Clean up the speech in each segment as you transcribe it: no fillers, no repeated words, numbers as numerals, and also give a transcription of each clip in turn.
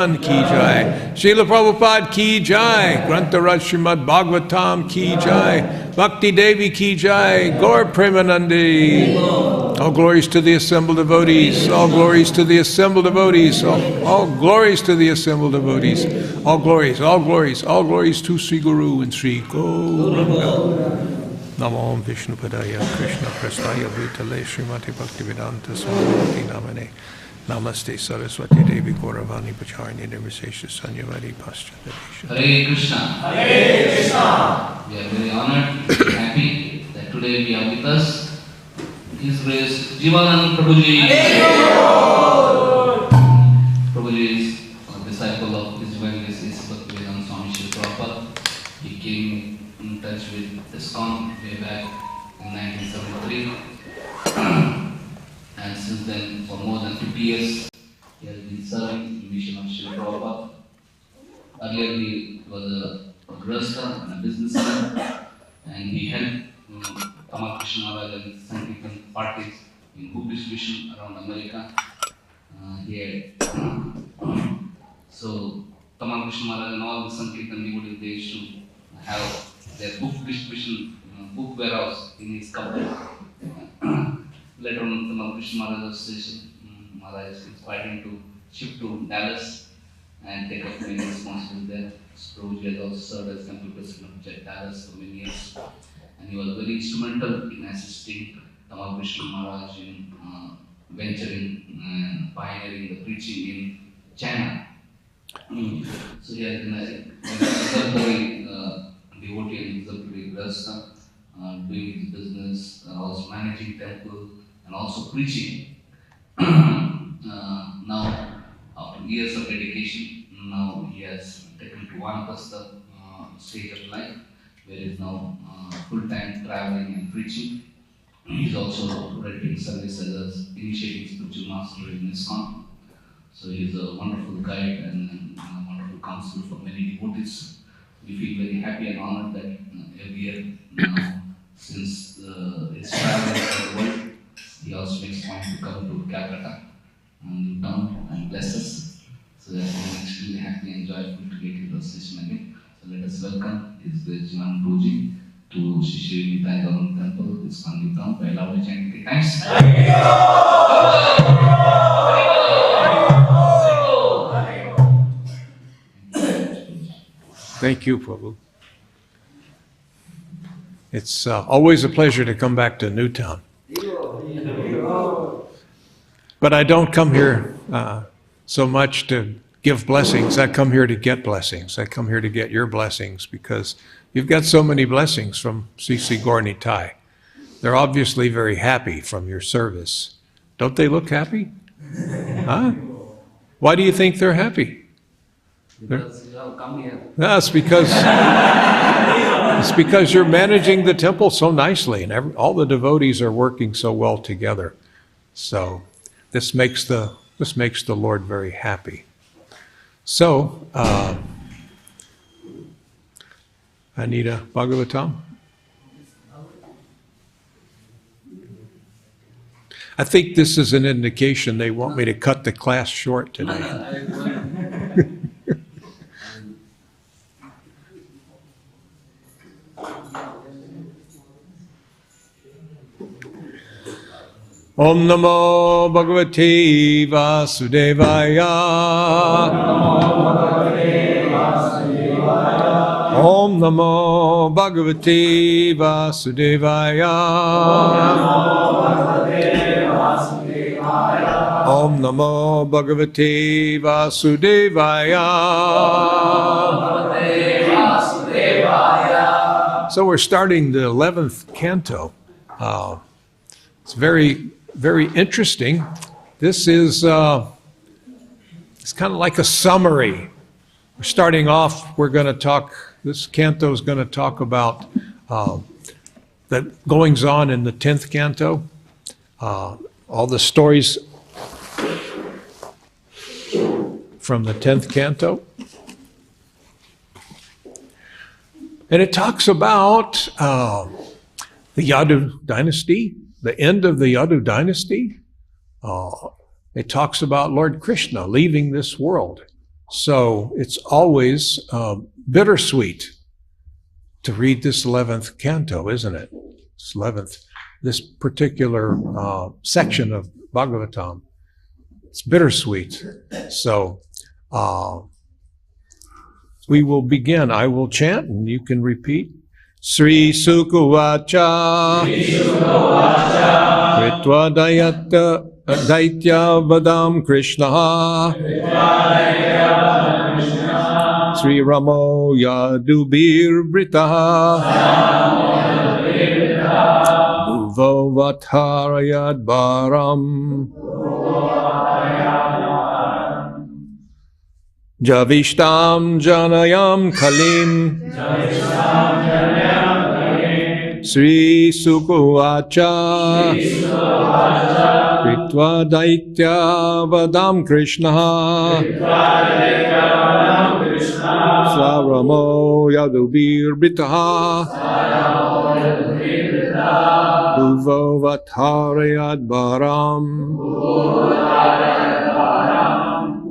Ki Jai, Srila Prabhupada Ki Jai, Grantaraj Srimad Bhagavatam Ki Jai, Bhakti Devi Ki Jai, Gaur Premanandi. All glories to the assembled devotees, all glories to the assembled devotees, all glories to the assembled devotees, all glories, all glories, all glories to Sri Guru and Sri Gauranga. Namo Vishnu Padaya Krishna Prastaya Bhutale Srimati Bhaktivedanta Swami Namane. Namaste Saraswati Devi Gauravani Pacharni Nirvisesha Sanyavadi Paschatadesha. Hare Krishna. Hare Krishna. We are very honored and happy that today we are with us His Grace Jivananda Prabhuji. Prabhuji is a disciple of His Grace Jivananda Swami Srila Prabhupada. He came in touch with ISKCON way back in 1973. And since then, for more than 50 years, he has been serving the mission of Srila Prabhupada. Earlier, he was a grasta and a businessman, and he helped Tamal Krishna Maharaj and Sankirtan parties in book distribution around America. So, Tamal Krishna Maharaj and all the Sankirtan devotees, they used to have their book distribution, book warehouse in his company. Later on, Tamal Krishna Maharaj station, Maharaj inspired him to shift to Dallas and take up many responsibilities there. Prabhuji has also served as temple president of Dallas for many years, and he was very instrumental in assisting Tamal Krishna Maharaj in venturing and pioneering the preaching in China. So he has been an exemplary devotee and exemplary grasta, doing his business, also managing temple, and also preaching. Now, after years of dedication, now he has taken to Vanapasta stage of life, where he is now full-time traveling and preaching. He is also rendering service as an initiating spiritual master in ISKCON. So he is a wonderful guide and a wonderful counselor for many devotees. We feel very happy and honored that every year now, since his travel around the world, he also makes point to come to Kolkata and down and bless us. So we are extremely happy and joyful to get into the session again. So let us welcome His Grace Jivananda Prabhuji to Shri Shri Nityananda Temple, ISKCON Town, by loudly chanting 3 times. Thank you, Prabhu. It's always a pleasure to come back to Newtown. But I don't come here so much to give blessings. I come here to get blessings. I come here to get your blessings because you've got so many blessings from C.C. Gornitai. They're obviously very happy from your service. Don't they look happy? Huh? Why do you think they're happy? Because you have come here. No, it's because you're managing the temple so nicely, and all the devotees are working so well together. So this makes the Lord very happy. So Anita Bhagavatam. I think this is an indication they want me to cut the class short today. Om Namo Bhagavate Vasudevaya. Om Namo Bhagavate Vasudevaya. Om Namo Bhagavate Vasudevaya. So we're starting the 11th canto. It's very interesting. This is it's kind of like a summary. We're starting off, this canto is going to talk about the goings on in the 10th canto, all the stories from the 10th canto. And it talks about the Yadu dynasty, the end of the Yadu dynasty. It talks about Lord Krishna leaving this world So it's always bittersweet to read this 11th canto, isn't it? This particular section of Bhagavatam. It's bittersweet. So we will begin. I will chant and you can repeat. Sri Sukuvacha Kritva Daitya Vadam Krishna Sri Ramo Yadubir Britaha Bhuvo Vatharayad Baram Javishtam Janayam Kalim Sri Sukuvacha Kritva Daitya Vadam Krishna Saramo Yadubir Britaha Bhuvo Vatharayad Baram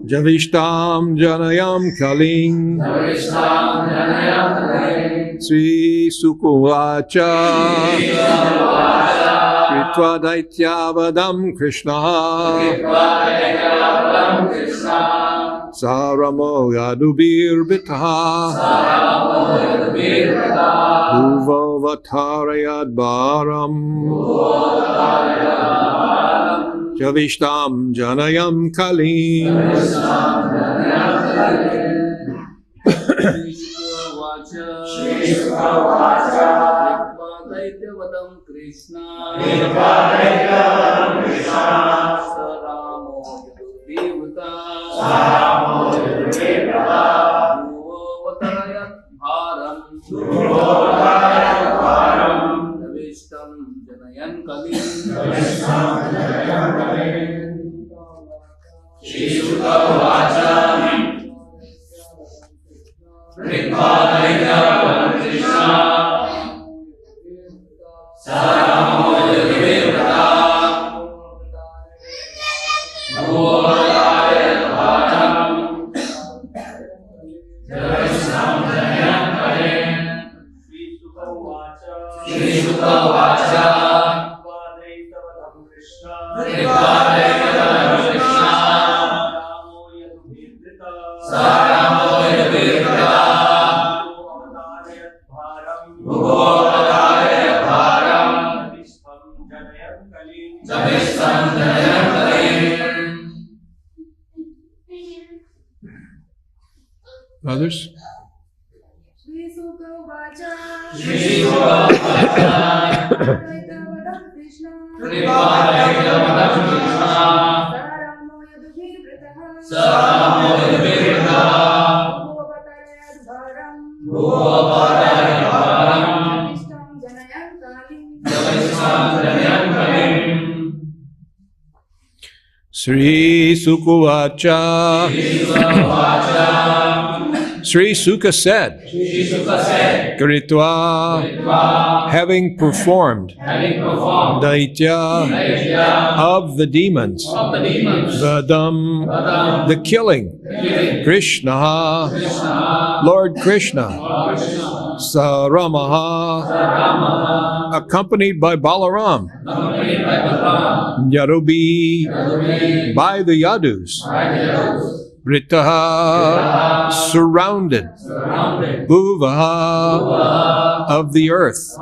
Javishtam Janayam Kaling Sri Sukuvacha Kritva Daitya Vadam Krishna Saramo Yadubir Bitaha Bhuvo Vatharayad Baram Javishtam Janayam Kalim Others? Sri Sukuvacha. Sri Suka said, Kritva, having performed Daitya of the demons, Vadam, the killing, Krishna, Lord Krishna, Saramaha, accompanied by Balaram, Yadubi, by the Yadus, Britaha, surrounded, Bhuvaha, of the earth,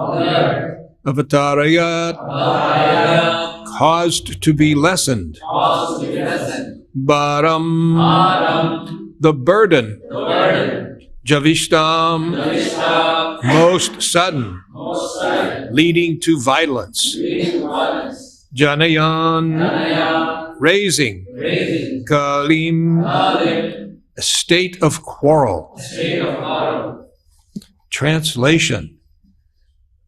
Avatarayat, caused to be lessened, Baram, the burden, Javishtam, most sudden, leading to violence, Janayan, raising, Kalim, a state of quarrel. Translation.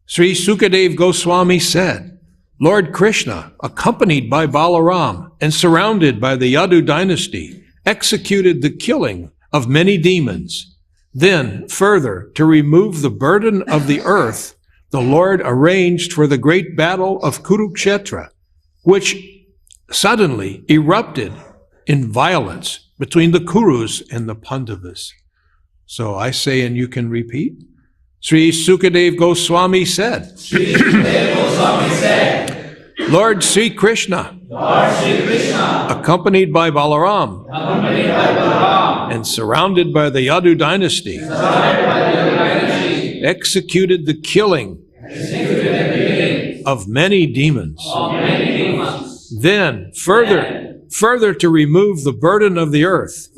Sri Sukadev Goswami said, Lord Krishna, accompanied by Balaram and surrounded by the Yadu dynasty, executed the killing of many demons. Then, further, to remove the burden of the earth, the Lord arranged for the great battle of Kurukshetra, which suddenly erupted in violence between the Kurus and the Pandavas. So I say, and you can repeat. Sri Sukadev Goswami said, Lord Sri Krishna, accompanied by Balaram, and surrounded by the Yadu dynasty, executed the killing of many demons. Then, further to remove the burden of the earth,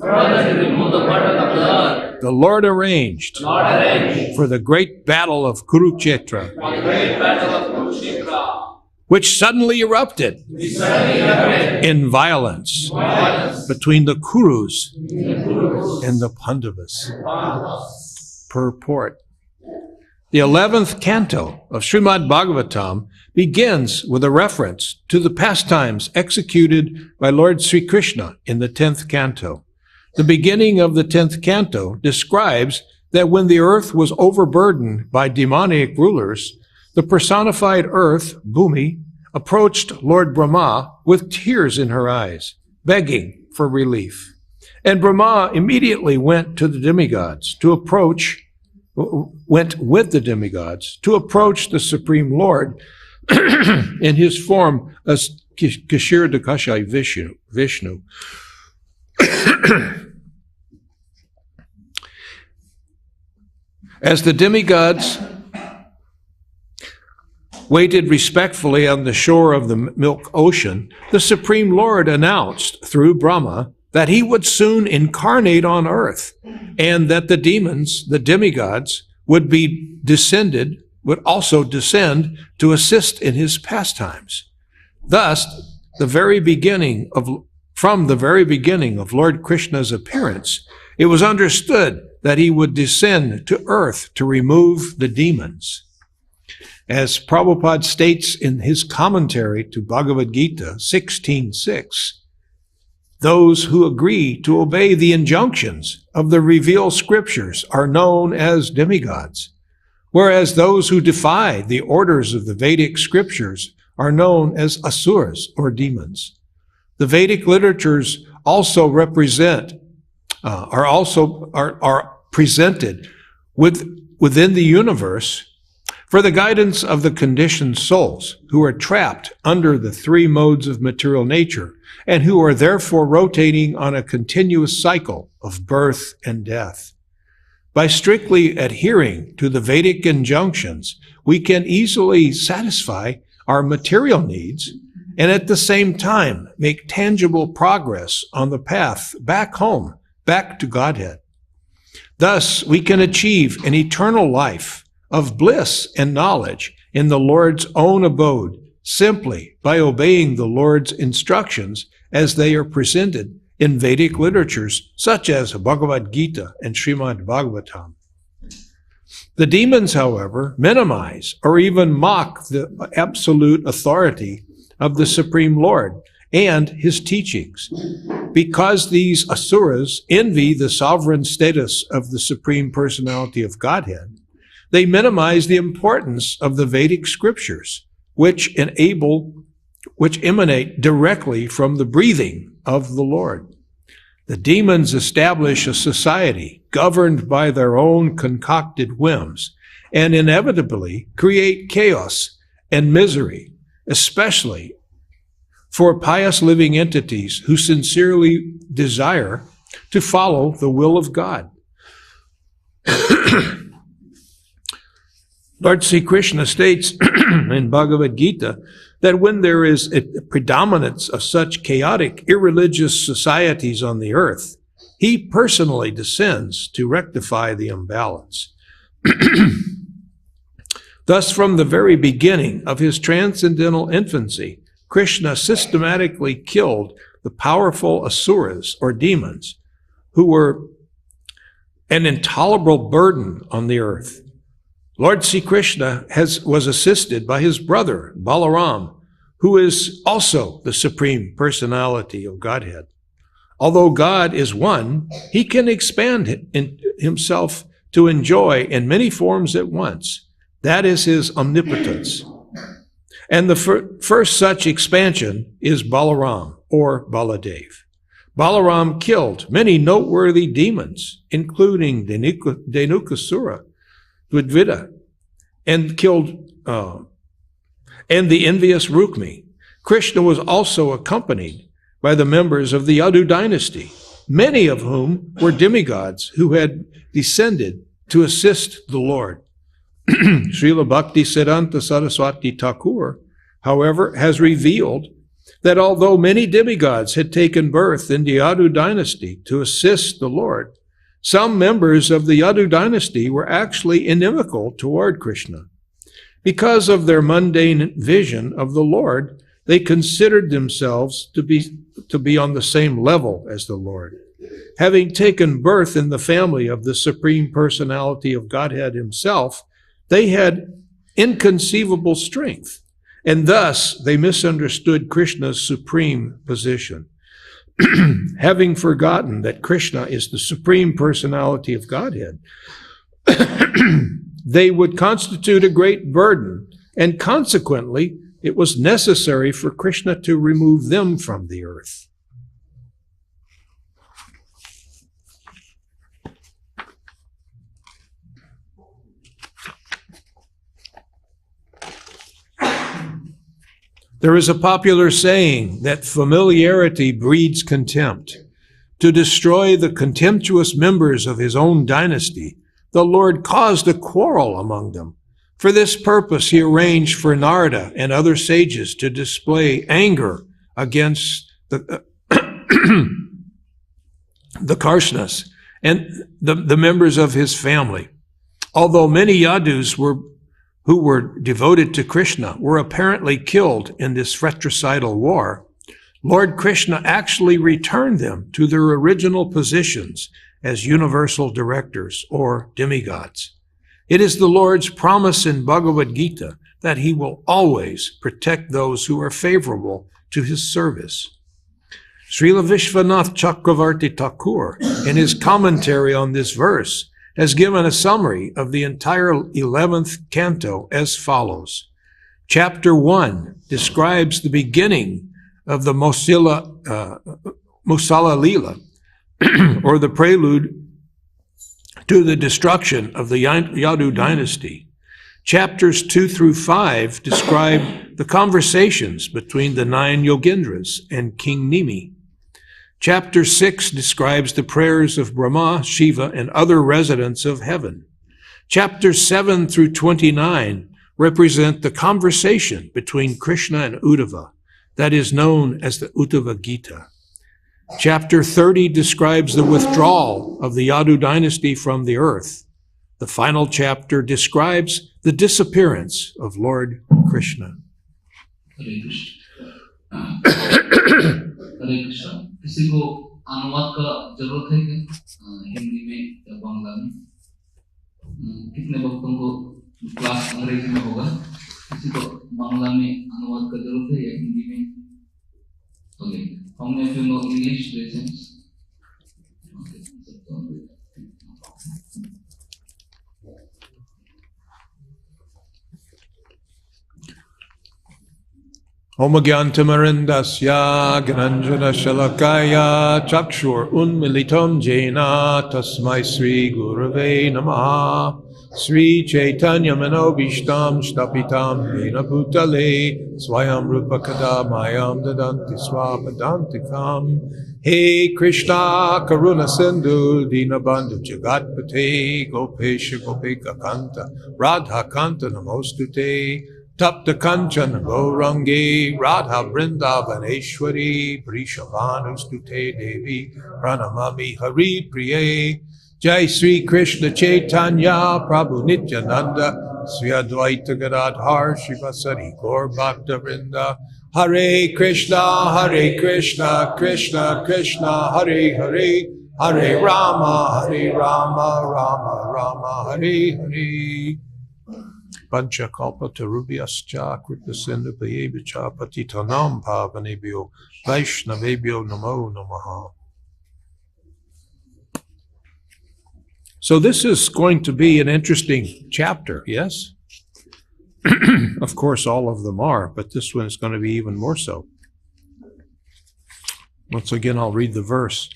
the Lord arranged for the great battle of Kurukshetra, which suddenly erupted in violence between the Kurus and the Pandavas. Purport. The 11th canto of Srimad Bhagavatam begins with a reference to the pastimes executed by Lord Sri Krishna in the 10th canto. The beginning of the 10th canto describes that when the earth was overburdened by demoniac rulers, the personified earth, Bhumi, approached Lord Brahma with tears in her eyes, begging for relief. And Brahma immediately went with the demigods to approach the Supreme Lord in his form as Kshiradakashai Vishnu. As the demigods waited respectfully on the shore of the milk ocean, the Supreme Lord announced through Brahma that he would soon incarnate on earth, and that the demons, the demigods, would also descend to assist in his pastimes. Thus, from the very beginning of Lord Krishna's appearance, it was understood that he would descend to earth to remove the demons. As Prabhupada states in his commentary to Bhagavad Gita 16:6, those who agree to obey the injunctions of the revealed scriptures are known as demigods, whereas those who defy the orders of the Vedic scriptures are known as asuras or demons. The Vedic literatures also are presented within the universe for the guidance of the conditioned souls who are trapped under the three modes of material nature and who are therefore rotating on a continuous cycle of birth and death. By strictly adhering to the Vedic injunctions, we can easily satisfy our material needs and at the same time make tangible progress on the path back home, back to Godhead. Thus, we can achieve an eternal life of bliss and knowledge in the Lord's own abode simply by obeying the Lord's instructions as they are presented in Vedic literatures such as Bhagavad Gita and Srimad Bhagavatam. The demons, however, minimize or even mock the absolute authority of the Supreme Lord and his teachings. Because these asuras envy the sovereign status of the Supreme Personality of Godhead, they minimize the importance of the Vedic scriptures, which emanate directly from the breathing of the Lord. The demons establish a society governed by their own concocted whims and inevitably create chaos and misery, especially for pious living entities who sincerely desire to follow the will of God. Lord Sri Krishna states in Bhagavad Gita that when there is a predominance of such chaotic, irreligious societies on the earth, he personally descends to rectify the imbalance. Thus, from the very beginning of his transcendental infancy, Krishna systematically killed the powerful asuras or demons who were an intolerable burden on the earth. Lord Sri Krishna was assisted by his brother, Balaram, who is also the Supreme Personality of Godhead. Although God is one, he can expand himself to enjoy in many forms at once. That is his omnipotence. And the first such expansion is Balaram, or Baladev. Balaram killed many noteworthy demons, including Dhenukasura, Dvidvida, and killed and the envious Rukmi. Krishna was also accompanied by the members of the Yadu dynasty, many of whom were demigods who had descended to assist the Lord. Srila Bhakti Siddhanta Saraswati Thakur, however, has revealed that although many demigods had taken birth in the Yadu dynasty to assist the Lord, some members of the Yadu dynasty were actually inimical toward Krishna. Because of their mundane vision of the Lord, they considered themselves to be on the same level as the Lord. Having taken birth in the family of the Supreme Personality of Godhead himself, they had inconceivable strength, and thus they misunderstood Krishna's supreme position. Having forgotten that Krishna is the Supreme Personality of Godhead, they would constitute a great burden, and consequently, it was necessary for Krishna to remove them from the earth. There is a popular saying that familiarity breeds contempt. To destroy the contemptuous members of his own dynasty, the Lord caused a quarrel among them. For this purpose, he arranged for Narada and other sages to display anger against the Karshnas and the members of his family. Although many Yadus who were devoted to Krishna were apparently killed in this fratricidal war, Lord Krishna actually returned them to their original positions as universal directors or demigods. It is the Lord's promise in Bhagavad Gita that he will always protect those who are favorable to his service. Srila Vishwanath Chakravarti Thakur, in his commentary on this verse, has given a summary of the entire 11th canto as follows. Chapter 1 describes the beginning of the Musala Lila, or the prelude to the destruction of the Yadu dynasty. Chapters 2 through 5 describe the conversations between the 9 Yogendras and King Nimi. Chapter 6 describes the prayers of Brahma, Shiva, and other residents of heaven. Chapters 7 through 29 represent the conversation between Krishna and Uddhava, that is known as the Uddhava Gita. Chapter 30 describes the withdrawal of the Yadu dynasty from the earth. The final chapter describes the disappearance of Lord Krishna. Hare Krishna. किसी को अनुवाद का जरूरत है क्या हिंदी में या बांग्ला में? कितने भक्तों को क्लास अंग्रेजी में होगा? किसी को बांग्ला में अनुवाद का जरूरत है या हिंदी में? Okay. How many of you know English lessons? Okay. Om Gyantamarindasya Gyananjana Shalakaya Chakshur Unmilitam Jena Tasmai Sri Gurave Namaha Sri Chaitanya Manobishtam Shtapitam Vena Bhutale Swayam Rupa Kadamayam Dadanti Swapadantikam He Krishna Karuna Sindhu Dinabandhu Jagatpate Gopesha Gopika Kanta Radha Kanta Namostute Tapta Kanchan Gaurangi Radha Vrindavaneshwari Prishavanustute Devi Pranamami Hari Priye Jai Sri Krishna Chaitanya Prabhu Nityananda Sri Advaita Gadadhar Shivasari Gaur Bhakta Vrinda Hare Krishna Krishna Krishna Hare Hare Hare Rama Rama Rama Hare Hare Pancha kalpa tarubhyascha kripa sindhu payevacha patitanam pavanebhyo vaishnavebhyo namo namaha. So this is going to be an interesting chapter, yes? Of course, all of them are, but this one is going to be even more so. Once again, I'll read the verse.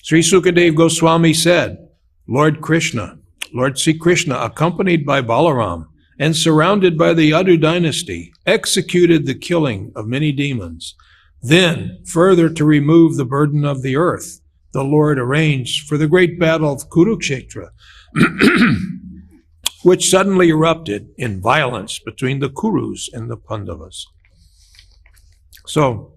Sri Sukadeva Goswami said, Lord Krishna, Lord Sri Krishna, accompanied by Balaram and surrounded by the Yadu dynasty, executed the killing of many demons. Then, further to remove the burden of the earth, the Lord arranged for the great battle of Kurukshetra, which suddenly erupted in violence between the Kurus and the Pandavas. So,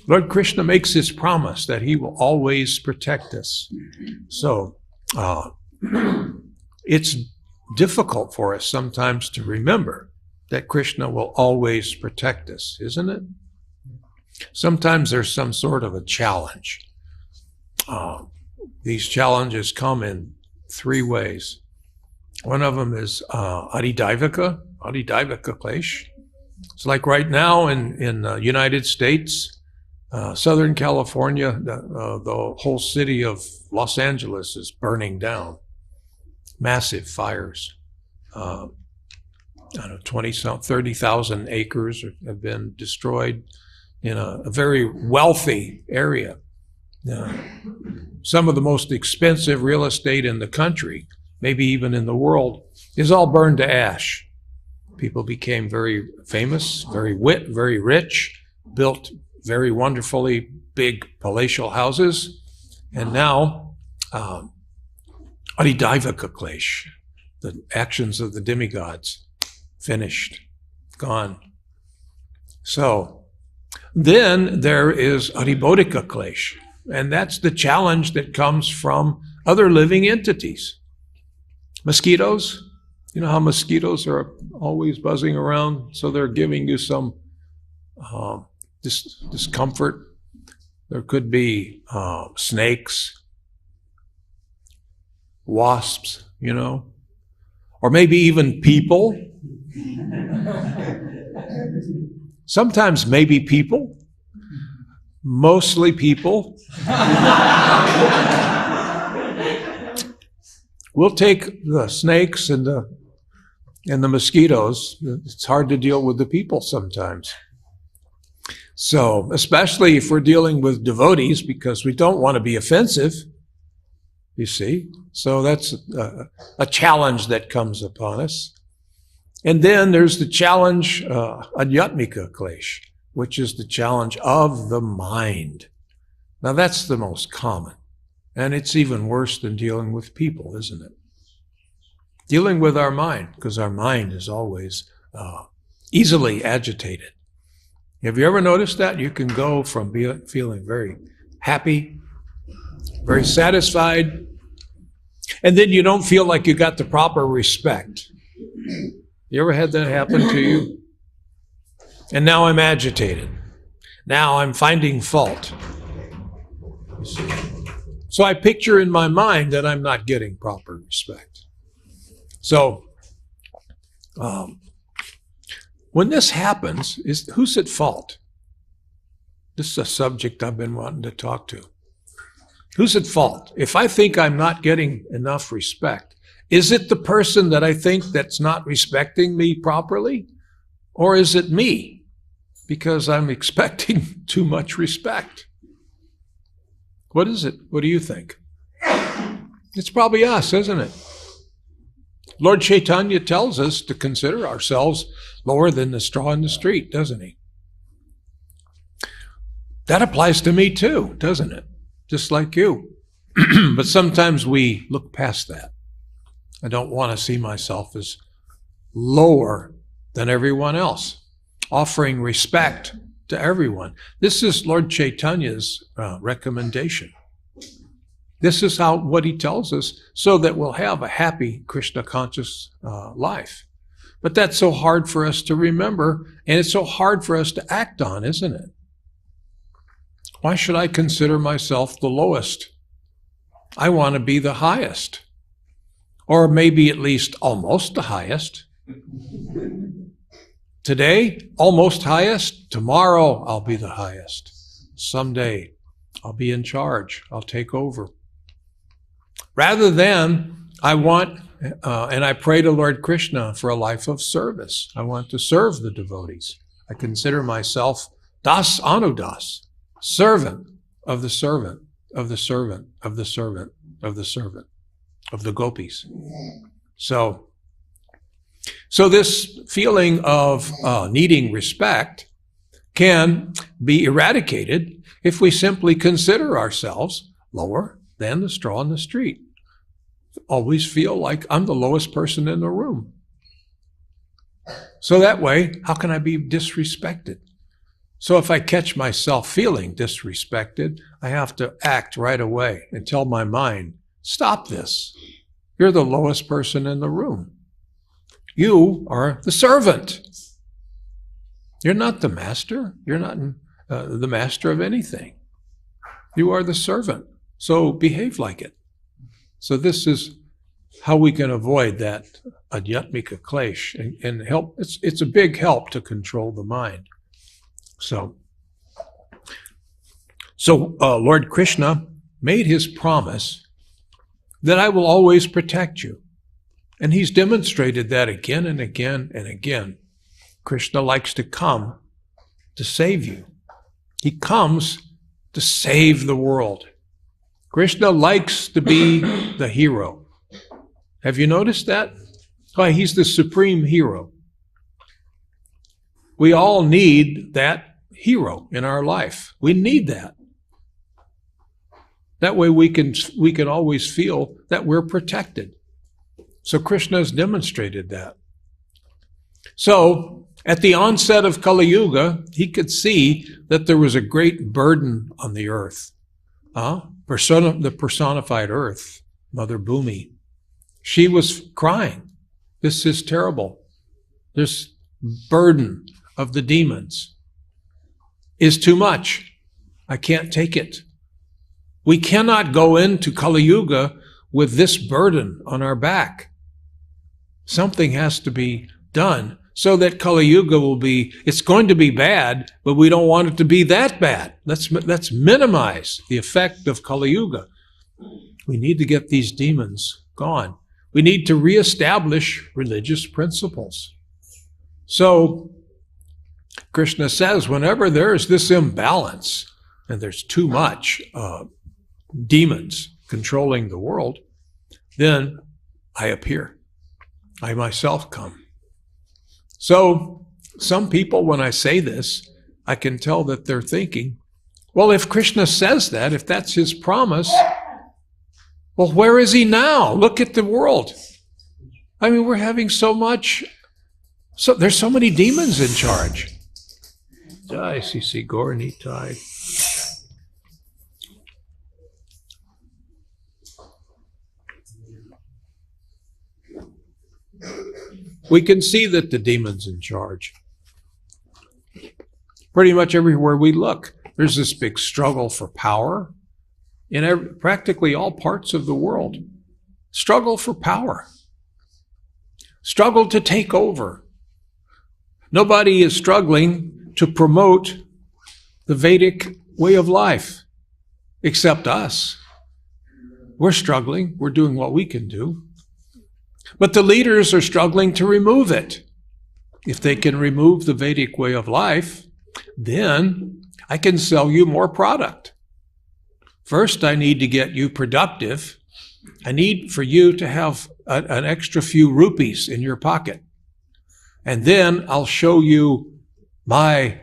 Lord Krishna makes his promise that he will always protect us. So, it's difficult for us sometimes to remember that Krishna will always protect us, isn't it? Sometimes there's some sort of a challenge. These challenges come in three ways. One of them is Adhidaivika Klesh. It's like right now in the United States, Southern California, the whole city of Los Angeles is burning down. Massive fires. 30,000 acres have been destroyed in a very wealthy area. Some of the most expensive real estate in the country, maybe even in the world, is all burned to ash. People became very famous, very rich, built very wonderfully big palatial houses, and now Adhidaivika Klesh, the actions of the demigods, finished, gone. So then there is Adhibodhika Klesh, and that's the challenge that comes from other living entities. Mosquitoes, you know how mosquitoes are always buzzing around, so they're giving you some discomfort. There could be snakes, wasps, or maybe even people. Sometimes maybe people, mostly people. We'll take the snakes and the mosquitoes. It's hard to deal with the people sometimes. So, especially if we're dealing with devotees, because we don't want to be offensive, you see. So that's a challenge that comes upon us. And then there's the challenge, Adhyatmika Klesh, which is the challenge of the mind. Now that's the most common. And it's even worse than dealing with people, isn't it? Dealing with our mind, because our mind is always easily agitated. Have you ever noticed that? You can go from feeling very happy, very satisfied, and then you don't feel like you got the proper respect. You ever had that happen to you? And now I'm agitated. Now I'm finding fault. You see? So I picture in my mind that I'm not getting proper respect. So, when this happens, who's at fault? This is a subject I've been wanting to talk to. Who's at fault? If I think I'm not getting enough respect, is it the person that I think that's not respecting me properly? Or is it me? Because I'm expecting too much respect. What is it? What do you think? It's probably us, isn't it? Lord Chaitanya tells us to consider ourselves lower than the straw in the street, doesn't he? That applies to me too, doesn't it? Just like you. But sometimes we look past that. I don't want to see myself as lower than everyone else, offering respect to everyone. This is Lord Chaitanya's recommendation. This is what he tells us so that we'll have a happy Krishna conscious life. But that's so hard for us to remember, and it's so hard for us to act on, isn't it? Why should I consider myself the lowest? I want to be the highest, or maybe at least almost the highest. Today, almost highest. Tomorrow, I'll be the highest. Someday, I'll be in charge. I'll take over. Rather than, I want, and I pray to Lord Krishna for a life of service. I want to serve the devotees. I consider myself das anudas. servant of the servant of the servant of the servant of the servant of the gopis. So this feeling of needing respect can be eradicated if we simply consider ourselves lower than the straw in the street. Always feel like I'm the lowest person in the room. So that way, how can I be disrespected? So if I catch myself feeling disrespected, I have to act right away and tell my mind, stop this. You're the lowest person in the room. You are the servant. You're not the master. You're not the master of anything. You are the servant. So behave like it. So this is how we can avoid that adhyatmika klesh and help. It's a big help to control the mind. So Lord Krishna made his promise that I will always protect you. And he's demonstrated that again and again and again. Krishna likes to come to save you. He comes to save the world. Krishna likes to be the hero. Have you noticed that? Why, he's the supreme hero. We all need that hero in our life. We need that. That way we can always feel that we're protected. So Krishna has demonstrated that. So at the onset of Kali Yuga, he could see that there was a great burden on the earth. The personified earth, Mother Bhumi. She was crying. This is terrible. This burden of the demons is too much. I can't take it. We cannot go into Kali Yuga with this burden on our back. Something has to be done so that Kali Yuga it's going to be bad, but we don't want it to be that bad. Let's minimize the effect of Kali Yuga. We need to get these demons gone. We need to reestablish religious principles. So Krishna says, whenever there's this imbalance and there's too much demons controlling the world, then I appear. I myself come. So some people, when I say this, I can tell that they're thinking, well, if Krishna says that, if that's his promise, well, where is he now? Look at the world. I mean, we're having there's so many demons in charge. Jai C.C. Gaur Nitai. We can see that the demon's in charge. Pretty much everywhere we look, there's this big struggle for power in practically all parts of the world. Struggle for power. Struggle to take over. Nobody is struggling to promote the Vedic way of life except us. We're struggling. We're doing what we can do. But the leaders are struggling to remove it. If they can remove the Vedic way of life, then I can sell you more product. First, I need to get you productive. I need for you to have an extra few rupees in your pocket. And then I'll show you my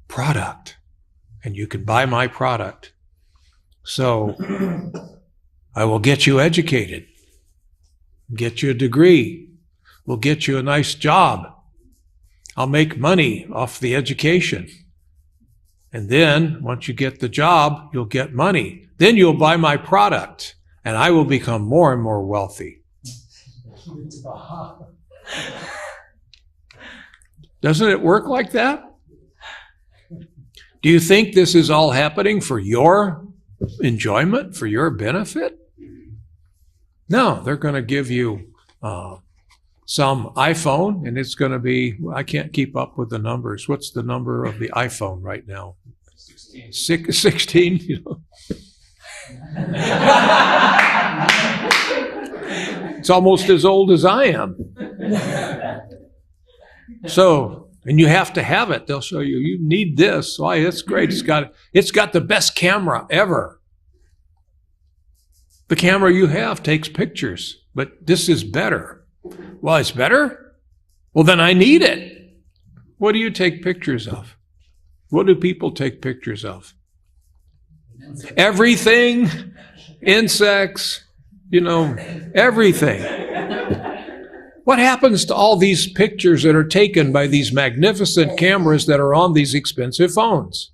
product, and you can buy my product. So I will get you educated. Get you a degree. We'll get you a nice job. I'll make money off the education. And then, once you get the job, you'll get money. Then you'll buy my product, and I will become more and more wealthy. Doesn't it work like that? Do you think this is all happening for your enjoyment, for your benefit? No, they're going to give you some iPhone, and it's going to be, I can't keep up with the numbers. What's the number of the iPhone right now? 16, you know. It's almost as old as I am. So And you have to have it. They'll show you, you need this. Why, it's great. It's got the best camera ever. The camera you have takes pictures, but this is better. Well, it's better? Well, then I need it. What do you take pictures of? What do people take pictures of? Everything, insects, everything. What happens to all these pictures that are taken by these magnificent cameras that are on these expensive phones?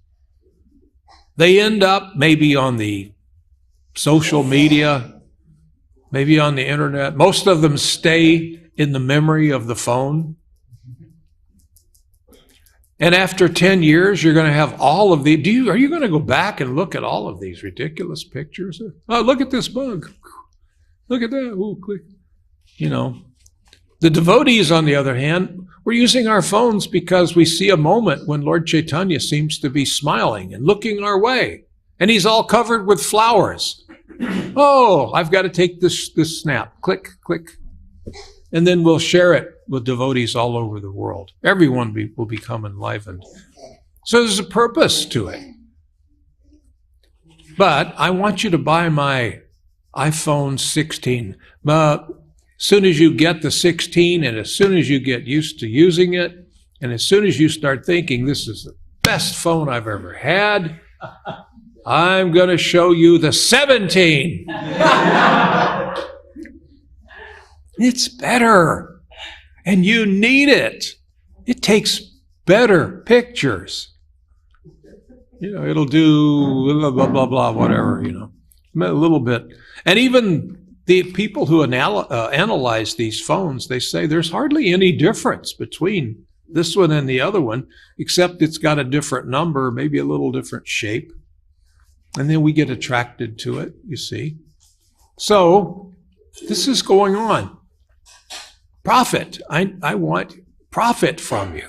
They end up maybe on the social media, maybe on the internet. Most of them stay in the memory of the phone. And after 10 years, you're going to have all of these. Are you going to go back and look at all of these ridiculous pictures? Oh, look at this bug. Look at that. Ooh, click. The devotees, on the other hand, we're using our phones because we see a moment when Lord Chaitanya seems to be smiling and looking our way. And he's all covered with flowers. Oh, I've got to take this snap. Click, click. And then we'll share it with devotees all over the world. Everyone will become enlivened. So there's a purpose to it. But I want you to buy my iPhone 16. As soon as you get the 16, and as soon as you get used to using it, and as soon as you start thinking, this is the best phone I've ever had, I'm going to show you the 17. It's better, and you need it. It takes better pictures. It'll do blah, blah, blah, blah, whatever, a little bit. And even the people who analyze these phones, they say there's hardly any difference between this one and the other one, except it's got a different number, maybe a little different shape. And then we get attracted to it, you see. So this is going on. Profit. I want profit from you.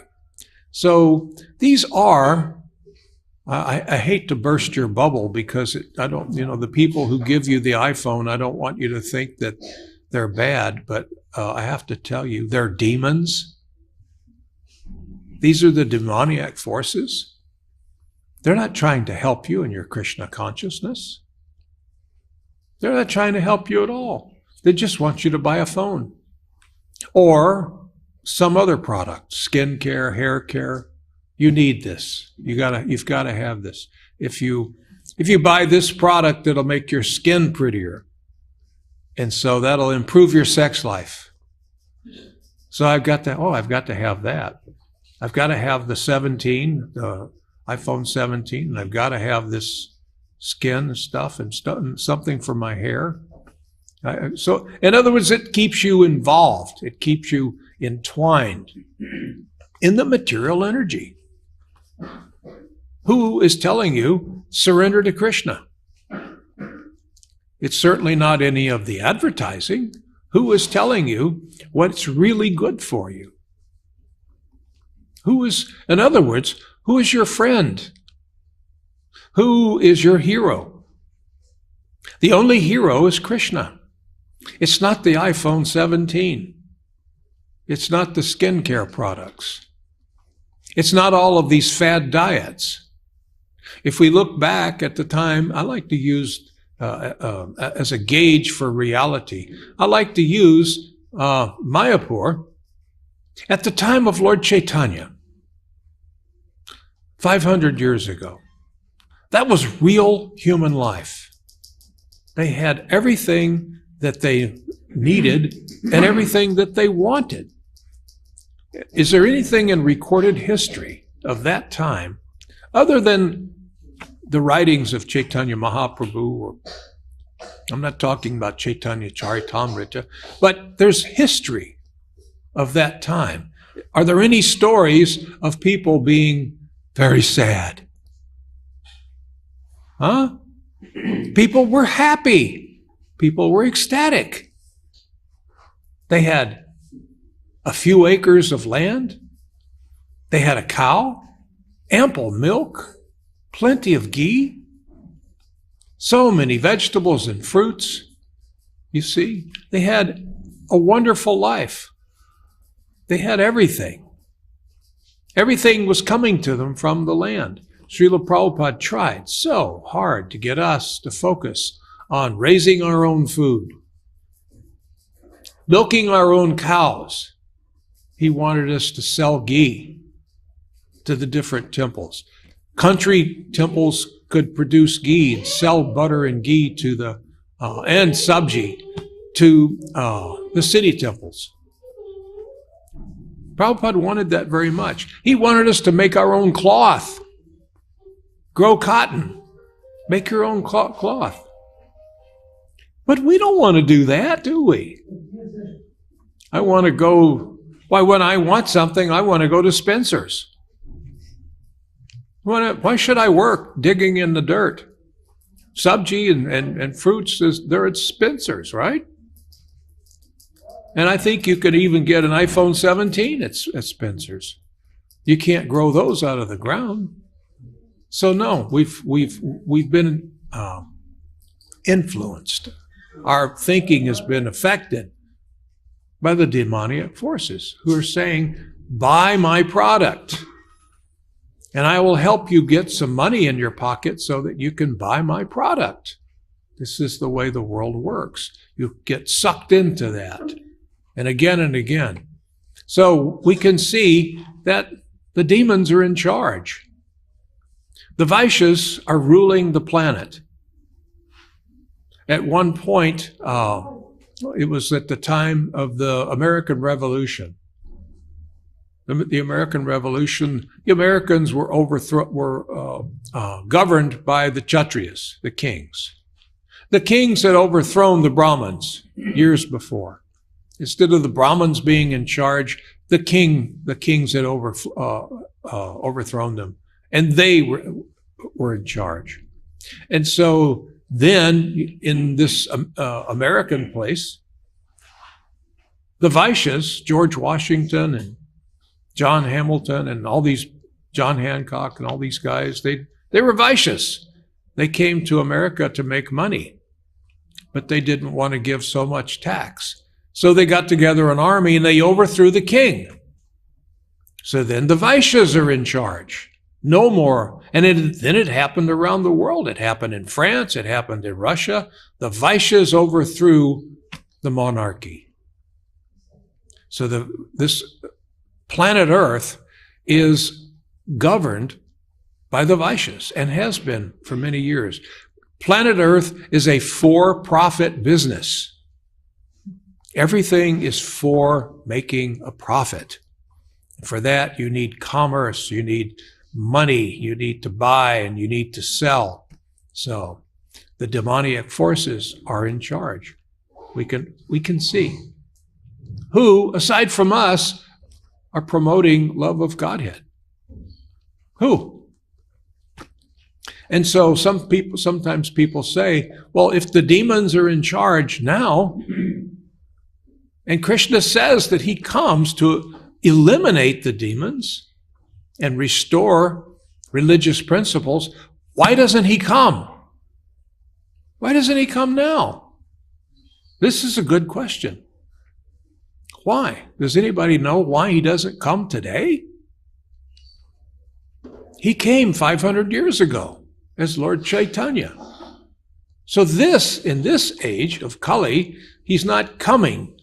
So these are, I hate to burst your bubble because the people who give you the iPhone, I don't want you to think that they're bad, but I have to tell you, they're demons. These are the demoniac forces. They're not trying to help you in your Krishna consciousness. They're not trying to help you at all. They just want you to buy a phone or some other product, skin care, hair care. You need this. You've got to have this. If you buy this product, it'll make your skin prettier. And so that'll improve your sex life. So I've got to have that. I've got to have the 17, the iPhone 17, and I've got to have this skin stuff and something for my hair. So in other words, it keeps you involved. It keeps you entwined in the material energy. Who is telling you, surrender to Krishna? It's certainly not any of the advertising. Who is telling you what's really good for you? In other words, who is your friend? Who is your hero? The only hero is Krishna. It's not the iPhone 17. It's not the skincare products. It's not all of these fad diets. If we look back at the time, I like to use, as a gauge for reality, I like to use Mayapur at the time of Lord Chaitanya, 500 years ago. That was real human life. They had everything that they needed and everything that they wanted. Is there anything in recorded history of that time, other than the writings of Chaitanya Mahaprabhu, or I'm not talking about Chaitanya Charitamrita, but there's history of that time. Are there any stories of people being very sad? Huh? People were happy. People were ecstatic. They had a few acres of land. They had a cow, ample milk, plenty of ghee, so many vegetables and fruits. You see, they had a wonderful life. They had everything. Everything was coming to them from the land. Srila Prabhupada tried so hard to get us to focus on raising our own food, milking our own cows. He wanted us to sell ghee to the different temples. Country temples could produce ghee and sell butter and ghee to the and sabji to the city temples. Prabhupada wanted that very much. He wanted us to make our own cloth, grow cotton, make your own cloth. But we don't want to do that, do we? I want to go, when I want something, I want to go to Spencer's. Why should I work digging in the dirt? Sabji and fruits, they're at Spencer's, right? And I think you could even get an iPhone 17 at Spencer's. You can't grow those out of the ground. So no, we've been influenced. Our thinking has been affected by the demoniac forces who are saying, buy my product, and I will help you get some money in your pocket so that you can buy my product. This is the way the world works. You get sucked into that, and again. So we can see that the demons are in charge. The Vaishyas are ruling the planet. At one point, it was at the time of the American Revolution. The American Revolution, the Americans were governed by the Kshatriyas, the kings. The kings had overthrown the Brahmins years before. Instead of the Brahmins being in charge, the kings had overthrown them, and they were in charge. And so then, in this American place, the Vaishyas, George Washington and John Hamilton and all these, John Hancock and all these guys, they were Vaishyas. They came to America to make money, but they didn't want to give so much tax. So they got together an army and they overthrew the king. So then the Vaishyas are in charge. No more. And then it happened around the world. It happened in France. It happened in Russia. The Vaishyas overthrew the monarchy. So this planet Earth is governed by the Vaishyas and has been for many years. Planet Earth is a for-profit business. Everything is for making a profit. For that, you need commerce, you need money, you need to buy, and you need to sell. So the demoniac forces are in charge. We can see who, aside from us, are promoting love of Godhead. Who? And so sometimes people say, well, if the demons are in charge now, and Krishna says that he comes to eliminate the demons and restore religious principles, why doesn't he come? Why doesn't he come now? This is a good question. Why? Does anybody know why he doesn't come today? He came 500 years ago as Lord Chaitanya. So in this age of Kali, he's not coming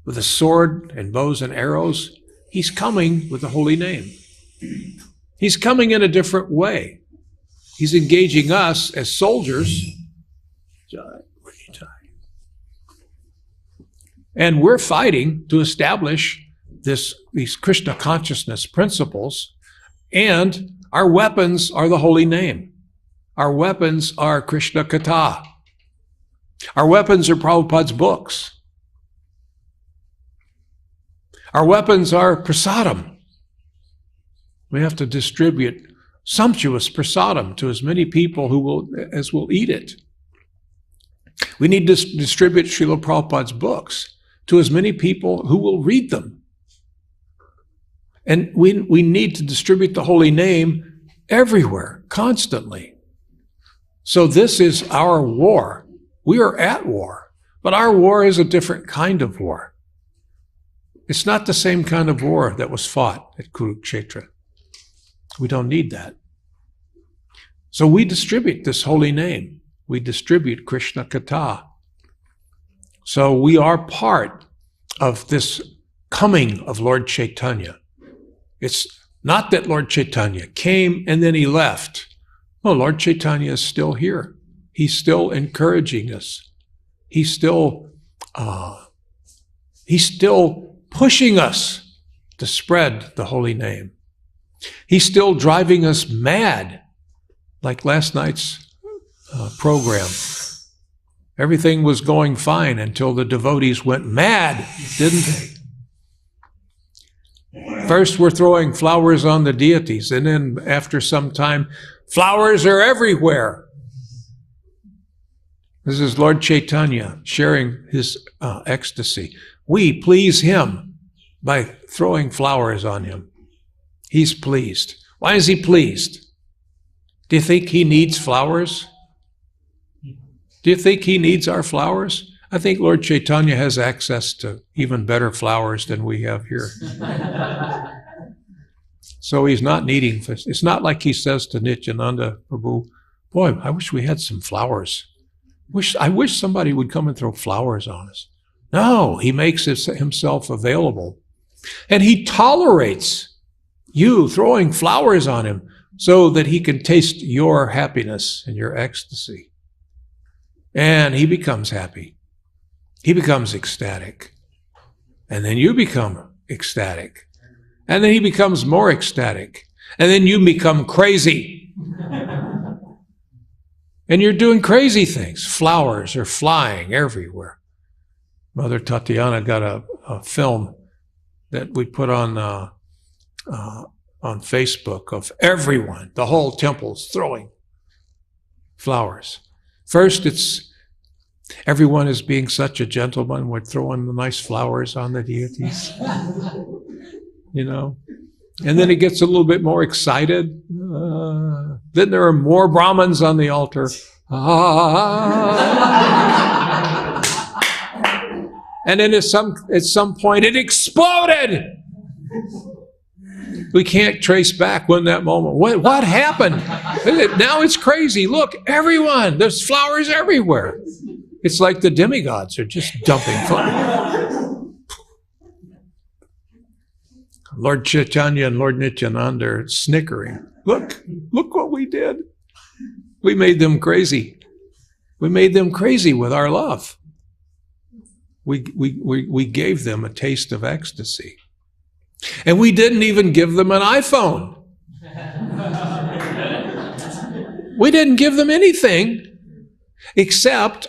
with a sword and bows and arrows. He's coming with the holy name. He's coming in a different way. He's engaging us as soldiers. And we're fighting to establish these Krishna consciousness principles, and our weapons are the holy name. Our weapons are Krishna Katha. Our weapons are Prabhupada's books. Our weapons are prasadam. We have to distribute sumptuous prasadam to as many people as will eat it. We need to distribute Srila Prabhupada's books to as many people who will read them. And we need to distribute the holy name everywhere, constantly. So this is our war. We are at war, but our war is a different kind of war. It's not the same kind of war that was fought at Kurukshetra. We don't need that. So we distribute this holy name. We distribute Krishna Katha. So we are part of this coming of Lord Chaitanya. It's not that Lord Chaitanya came and then he left. No, Lord Chaitanya is still here. He's still encouraging us. He's still pushing us to spread the holy name. He's still driving us mad, like last night's program. Everything was going fine until the devotees went mad, didn't they? First, we're throwing flowers on the deities, and then after some time, flowers are everywhere. This is Lord Chaitanya sharing his ecstasy. We please him by throwing flowers on him. He's pleased. Why is he pleased? Do you think he needs flowers? Do you think he needs our flowers? I think Lord Chaitanya has access to even better flowers than we have here. So he's not needing, it's not like he says to Nityananda Prabhu, boy, I wish we had some flowers. I wish somebody would come and throw flowers on us. No, he makes himself available. And he tolerates you throwing flowers on him so that he can taste your happiness and your ecstasy. And he becomes happy. He becomes ecstatic. And then you become ecstatic. And then he becomes more ecstatic. And then you become crazy. And you're doing crazy things. Flowers are flying everywhere. Mother Tatiana got a film that we put on Facebook of everyone, the whole temple's throwing flowers. First, it's everyone is being such a gentleman. We're throwing the nice flowers on the deities, you know. And then it gets a little bit more excited. Then there are more Brahmins on the altar. And then at some point it exploded. We can't trace back when that moment. What happened? Now it's crazy. Look, everyone, there's flowers everywhere. It's like the demigods are just dumping flowers. Lord Chaitanya and Lord Nityananda are snickering. Look what we did. We made them crazy. We made them crazy with our love. We gave them a taste of ecstasy. And we didn't even give them an iPhone. We didn't give them anything except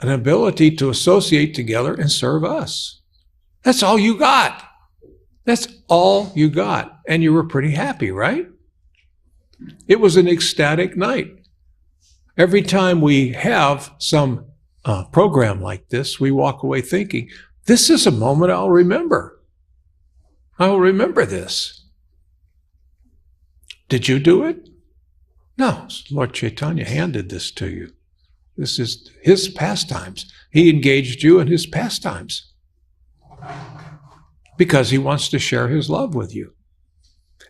an ability to associate together and serve us. That's all you got. That's all you got. And you were pretty happy, right? It was an ecstatic night. Every time we have some program like this, we walk away thinking, this is a moment I'll remember. I will remember this. Did you do it? No, Lord Chaitanya handed this to you. This is his pastimes. He engaged you in his pastimes because he wants to share his love with you.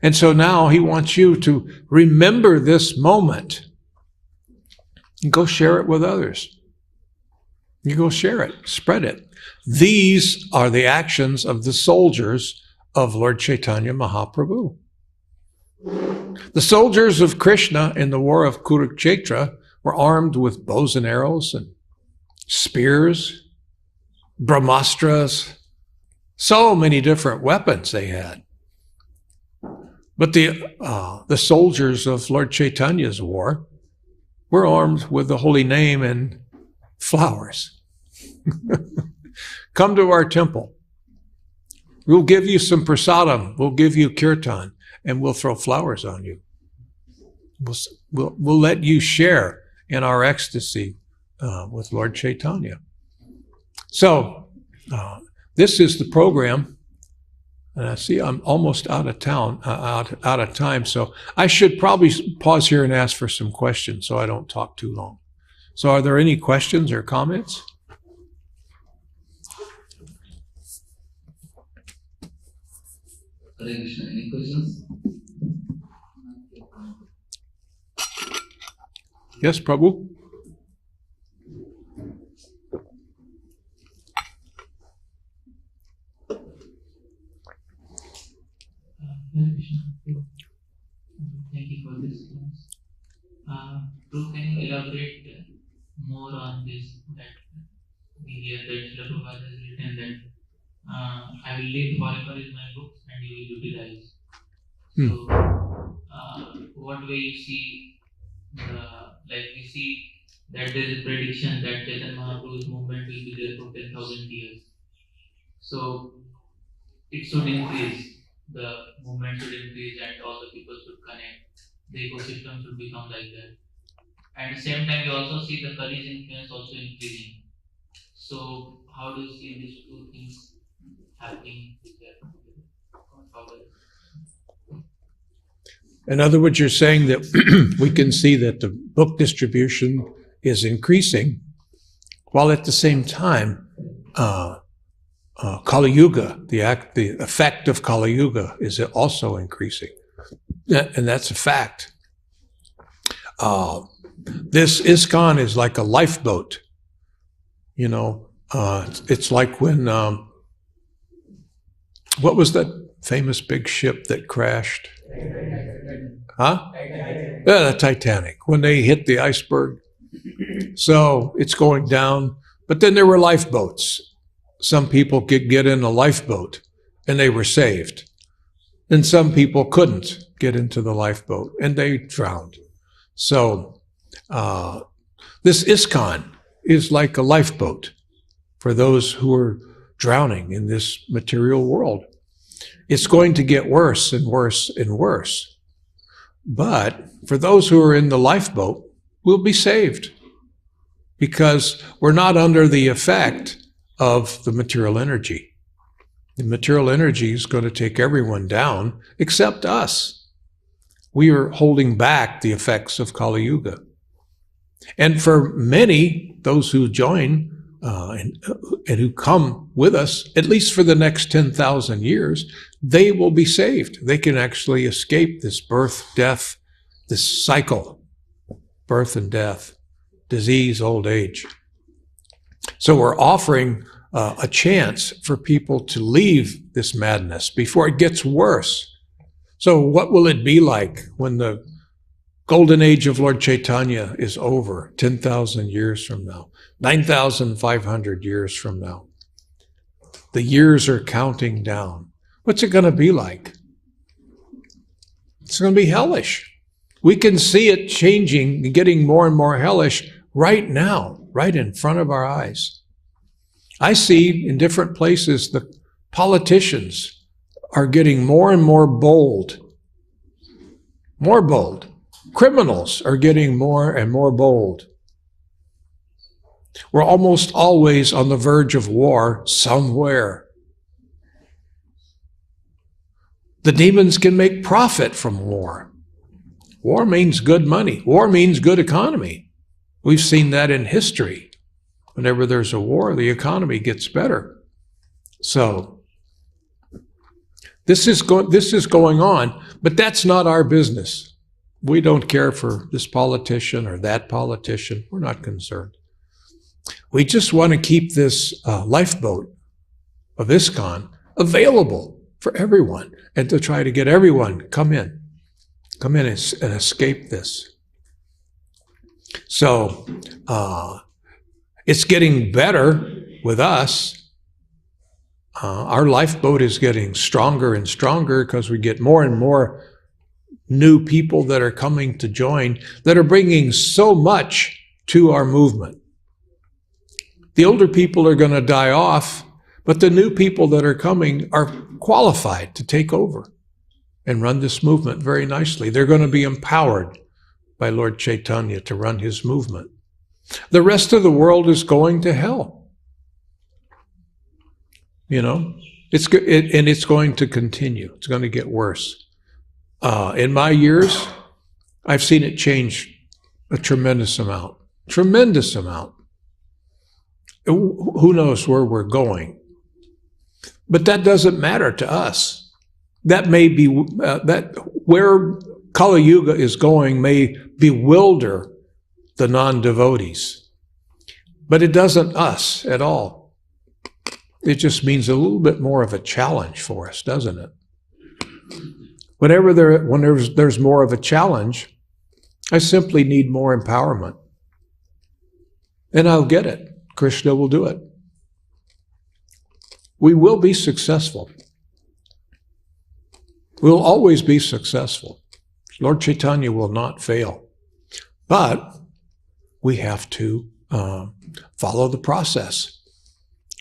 And so now he wants you to remember this moment and go share it with others. You go share it, spread it. These are the actions of the soldiers of Lord Chaitanya Mahaprabhu. The soldiers of Krishna in the war of Kurukshetra were armed with bows and arrows and spears, brahmastras, so many different weapons they had. But the soldiers of Lord Chaitanya's war were armed with the holy name and flowers. Come to our temple. We'll give you some prasadam. We'll give you kirtan, and we'll throw flowers on you. We'll let you share in our ecstasy with Lord Chaitanya. So this is the program. And I see I'm almost out of time. So I should probably pause here and ask for some questions so I don't talk too long. So are there any questions or comments? Hare Krishna. Any questions? Yes, Prabhu? Hare Krishna. Thank you for this class. Prabhu, can you elaborate more on this? That we hear that Srila Prabhupada has written that I will live forever in my books and you will utilize. So, what way you see like we see that there is a prediction that Chaitanya Mahaprabhu's movement will be there for 10,000 years. So it should increase. The movement should increase and all the people should connect. The ecosystem should become like that. And at the same time, you also see the Kali's influence also increasing. So how do you see these two things happening together? In other words, you're saying that we can see that the book distribution is increasing, while at the same time, Kali Yuga, the effect of Kali Yuga is also increasing. And that's a fact. This ISKCON is like a lifeboat. You know, it's like when, what was that famous big ship that crashed? Huh? Yeah, the Titanic, when they hit the iceberg. So it's going down, but then there were lifeboats. Some people could get in a lifeboat and they were saved. And some people couldn't get into the lifeboat and they drowned. So this ISKCON is like a lifeboat for those who are drowning in this material world. It's going to get worse and worse and worse. But for those who are in the lifeboat, we'll be saved because we're not under the effect of the material energy. The material energy is going to take everyone down except us. We are holding back the effects of Kali Yuga. And for many, those who join and who come with us, at least for the next 10,000 years, they will be saved. They can actually escape this birth, death, this cycle, birth and death, disease, old age. So we're offering a chance for people to leave this madness before it gets worse. So what will it be like when the golden age of Lord Chaitanya is over 10,000 years from now, 9,500 years from now? The years are counting down. What's it going to be like? It's going to be hellish. We can see it changing and getting more and more hellish right now, right in front of our eyes. I see in different places the politicians are getting more and more bold. More bold. Criminals are getting more and more bold. We're almost always on the verge of war somewhere. The demons can make profit from war. War means good money. War means good economy. We've seen that in history. Whenever there's a war, the economy gets better. So this is going on, but that's not our business. We don't care for this politician or that politician. We're not concerned. We just want to keep this lifeboat of ISKCON available for everyone and to try to get everyone come in and escape this. So it's getting better with us. Our lifeboat is getting stronger and stronger because we get more and more new people that are coming to join that are bringing so much to our movement. The older people are going to die off, but the new people that are coming are qualified to take over and run this movement very nicely. They're going to be empowered by Lord Chaitanya to run his movement. The rest of the world is going to hell. You know, it's going to continue. It's going to get worse. In my years, I've seen it change a tremendous amount. Tremendous amount. Who knows where we're going? But that doesn't matter to us. That may be, that where Kali Yuga is going may bewilder the non-devotees. But it doesn't us at all. It just means a little bit more of a challenge for us, doesn't it? When there's more of a challenge, I simply need more empowerment. And I'll get it. Krishna will do it. We will be successful. We'll always be successful. Lord Chaitanya will not fail. But we have to follow the process.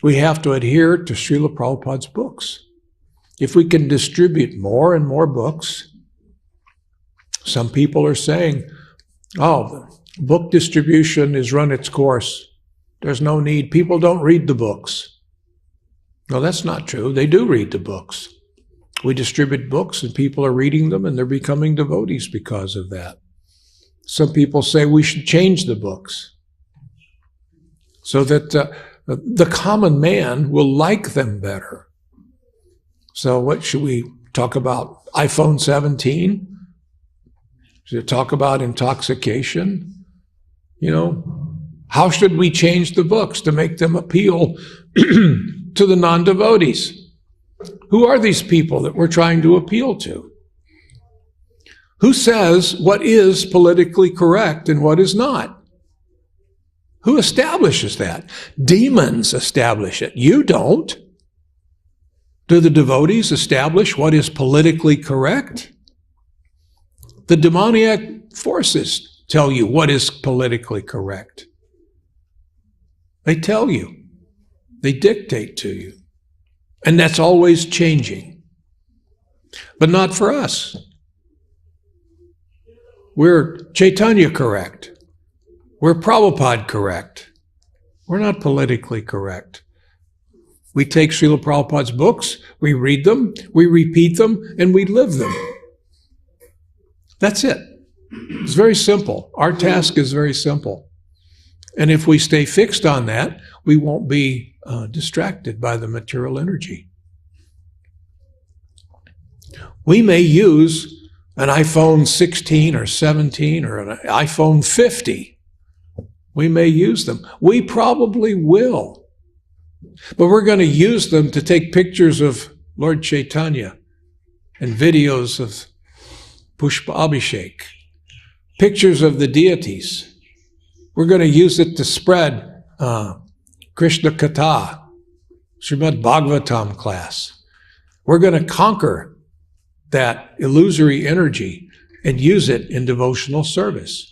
We have to adhere to Srila Prabhupada's books. If we can distribute more and more books, some people are saying, oh, book distribution has run its course. There's no need. People don't read the books. No, that's not true. They do read the books. We distribute books and people are reading them and they're becoming devotees because of that. Some people say we should change the books so that the common man will like them better. So what should we talk about? iPhone 17? Should we talk about intoxication? You know, how should we change the books to make them appeal to the non-devotees? Who are these people that we're trying to appeal to? Who says what is politically correct and what is not? Who establishes that? Demons establish it. You don't. Do the devotees establish what is politically correct? The demoniac forces tell you what is politically correct. They tell you. They dictate to you. And that's always changing. But not for us. We're Chaitanya correct. We're Prabhupada correct. We're not politically correct. We take Srila Prabhupada's books, we read them, we repeat them, and we live them. That's it. It's very simple. Our task is very simple. And if we stay fixed on that, we won't be distracted by the material energy. We may use an iPhone 16 or 17 or an iPhone 50. We may use them. We probably will. But we're going to use them to take pictures of Lord Chaitanya and videos of Pushpa Abhishek, pictures of the deities. We're going to use it to spread Krishna Katha, Srimad Bhagavatam class. We're going to conquer that illusory energy and use it in devotional service.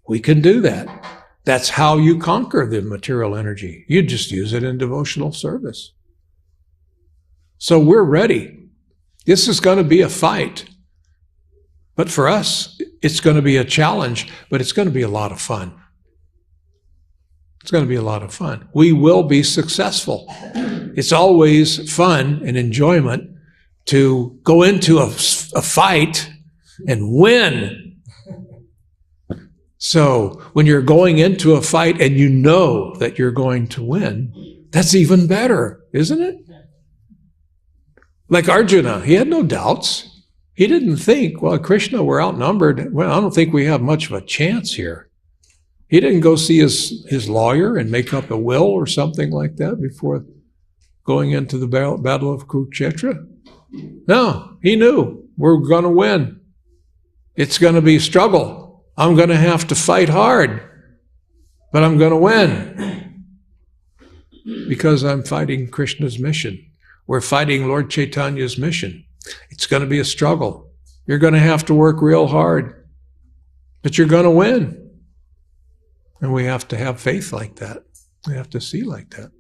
We can do that. That's how you conquer the material energy. You just use it in devotional service. So we're ready. This is going to be a fight. But for us, it's going to be a challenge, but it's going to be a lot of fun. It's going to be a lot of fun. We will be successful. It's always fun and enjoyment to go into a fight and win. So when you're going into a fight and you know that you're going to win, that's even better, isn't it? Like Arjuna, he had no doubts. He didn't think, well, Krishna, we're outnumbered. Well, I don't think we have much of a chance here. He didn't go see his lawyer and make up a will or something like that before going into the battle of Kurukshetra. No, he knew we're going to win. It's going to be a struggle. I'm going to have to fight hard, but I'm going to win because I'm fighting Krishna's mission. We're fighting Lord Chaitanya's mission. It's going to be a struggle. You're going to have to work real hard, but you're going to win. And we have to have faith like that. We have to see like that.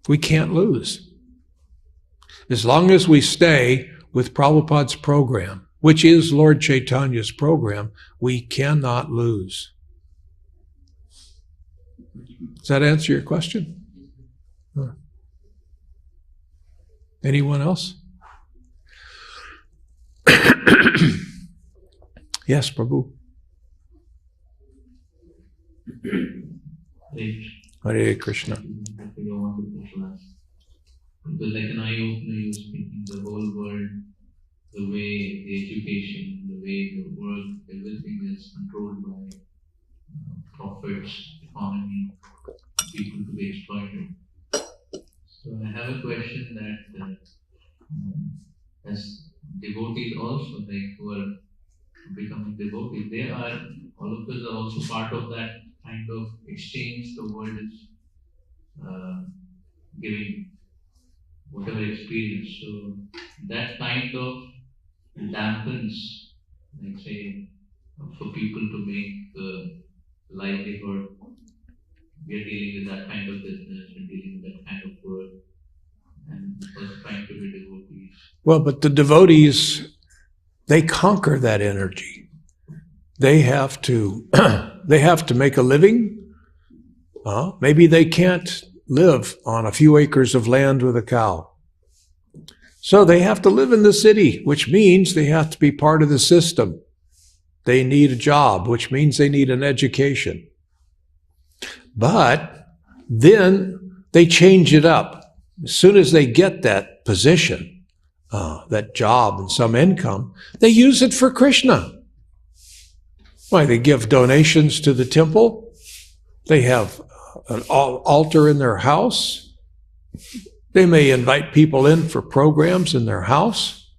We can't lose. As long as we stay with Prabhupada's program, which is Lord Chaitanya's program, we cannot lose. Does that answer your question? Anyone else? Yes, Prabhu. Hare Krishna. it was like an eye-opener. You were speaking the whole world, the way the education, the way the work, everything is controlled by profits, economy, people to be exploited. So I have a question that as devotees also, like who are becoming devotees, they are, all of us are also part of that kind of exchange the world is giving, whatever experience. So that kind of dampens, like say, for people to make livelihood. We are dealing with that kind of business, we're dealing with that kind of work, and also trying to be devotees. Well, but the devotees, they conquer that energy. They have to, they have to make a living. Maybe they can't live on a few acres of land with a cow. So they have to live in the city, which means they have to be part of the system. They need a job, which means they need an education. But then they change it up. As soon as they get that position, that job and some income, they use it for Krishna. Why, they give donations to the temple. They have an altar in their house. They may invite people in for programs in their house.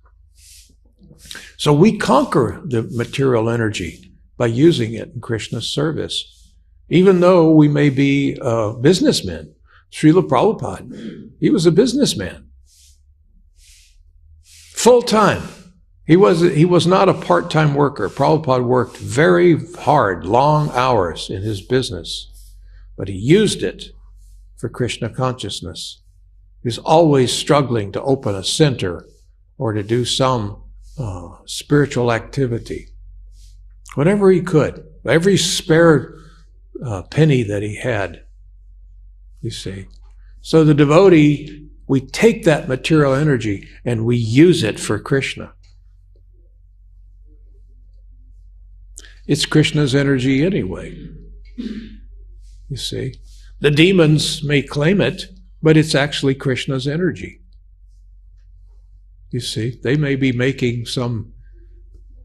So we conquer the material energy by using it in Krishna's service. Even though we may be businessmen. Srila Prabhupada, he was a businessman. Full-time. He was not a part-time worker. Prabhupada worked very hard, long hours in his business. But he used it for Krishna consciousness. He was always struggling to open a center or to do some spiritual activity. Whatever he could. Every spare penny that he had, you see. So the devotee, we take that material energy and we use it for Krishna. It's Krishna's energy anyway, you see. The demons may claim it, but it's actually Krishna's energy. You see, they may be making some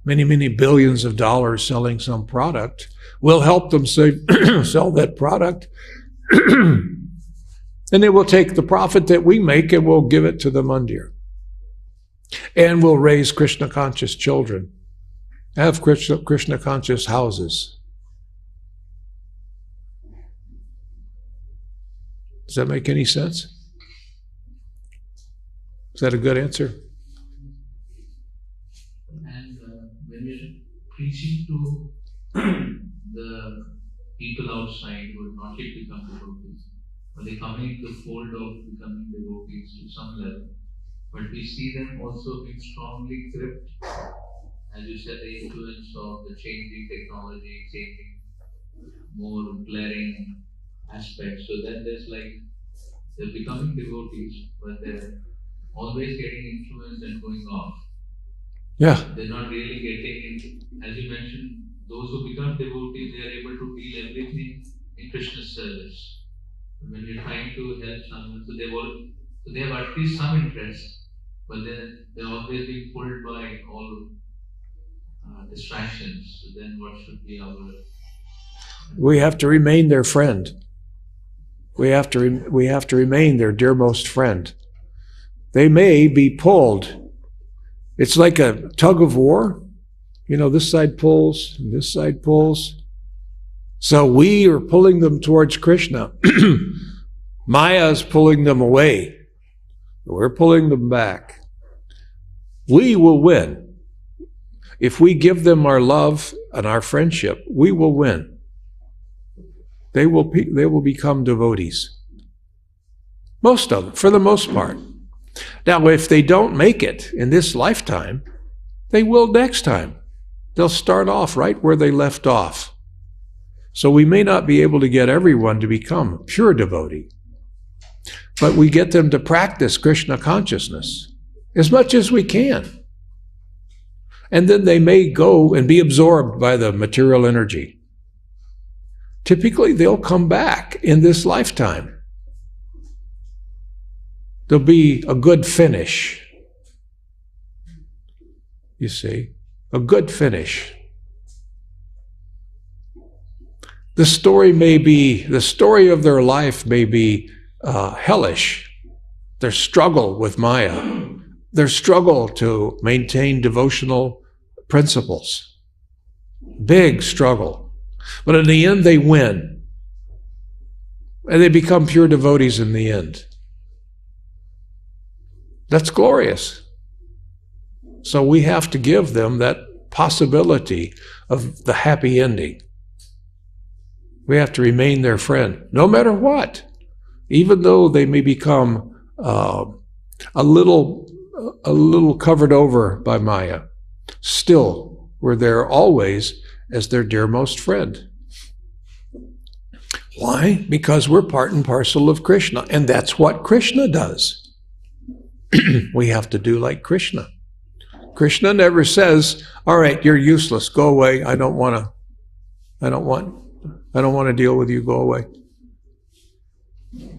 many billions of dollars selling some product. We'll help them sell that product. And they will take the profit that we make and we'll give it to the mandir. And we'll raise Krishna conscious children. Have Krishna conscious houses. Does that make any sense? Is that a good answer? And when you're preaching to the people outside who have not yet become devotees, or they come into the fold of becoming devotees to some level, but we see them also being strongly gripped, as you said, the influence of the changing technology, changing more glaring aspects. So then there's like, they're becoming devotees, but they're always getting influenced and going off. Yeah. They're not really getting, as you mentioned, those who become devotees, they are able to deal everything in Krishna's service. When you're trying to help someone, so they have at least some interest, but they're always being pulled by all distractions. So then what should be our... We have to remain their friend. We have to remain their dearmost friend. They may be pulled. It's like a tug of war. You know, this side pulls, and this side pulls. So we are pulling them towards Krishna. Maya is pulling them away. We're pulling them back. We will win. If we give them our love and our friendship, we will win. They will become devotees. Most of them, for the most part. Now, if they don't make it in this lifetime, they will next time. They'll start off right where they left off. So we may not be able to get everyone to become a pure devotee, but we get them to practice Krishna consciousness as much as we can. And then they may go and be absorbed by the material energy. Typically, they'll come back in this lifetime. There'll be a good finish. You see, a good finish. The story of their life may be hellish. Their struggle with Maya, their struggle to maintain devotional principles. Big struggle. But in the end, they win. And they become pure devotees in the end. That's glorious. So we have to give them that possibility of the happy ending. We have to remain their friend, no matter what. Even though they may become a little covered over by Maya, still we're there always as their dearmost friend. Why? Because we're part and parcel of Krishna, and that's what Krishna does. We have to do like Krishna. Krishna never says, "All right, you're useless. Go away. I don't want to deal with you. Go away."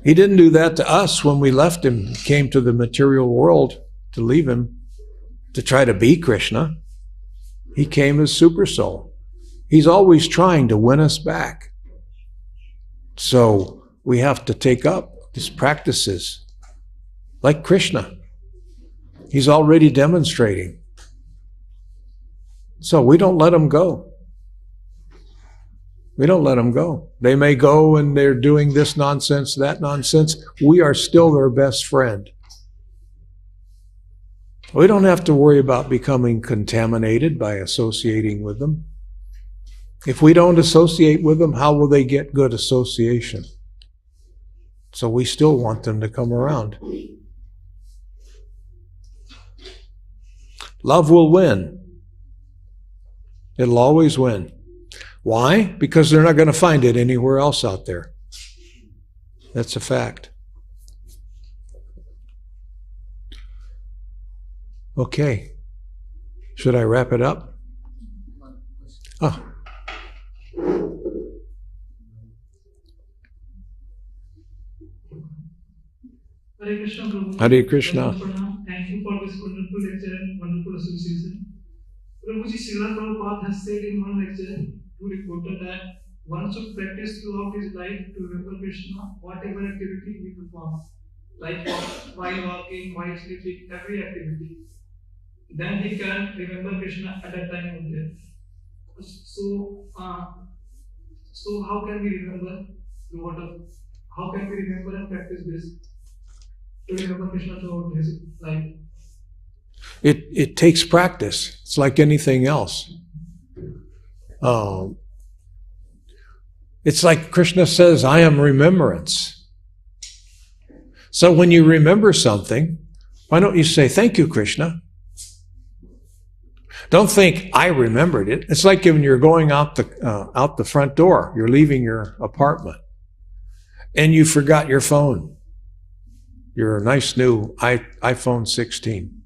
He didn't do that to us when we left him, came to the material world to leave him, to try to be Krishna. He came as super soul. He's always trying to win us back. So we have to take up his practices like Krishna. He's already demonstrating. So we don't let him go. We don't let them go. They may go and they're doing this nonsense, that nonsense. We are still their best friend. We don't have to worry about becoming contaminated by associating with them. If we don't associate with them, how will they get good association? So we still want them to come around. Love will win. It'll always win. Why? Because they're not going to find it anywhere else out there. That's a fact. Okay. Should I wrap it up? Oh. Hare Krishna, Prabhu. Hare Krishna. Thank you for this wonderful lecture and wonderful association. Prabhuji, Srila Prabhupada has said in one lecture to reporter that one should practice throughout his life to remember Krishna, whatever activity he performs, like while walking, while sleeping, every activity. Then he can remember Krishna at that time of death. So how can we remember how can we remember and practice this to remember Krishna throughout his life? It takes practice. It's like anything else. It's like Krishna says, "I am remembrance." So when you remember something, why don't you say, "Thank you, Krishna"? Don't think, "I remembered it." It's like when you're going out the front door, you're leaving your apartment, and you forgot your phone, your nice new iPhone 16.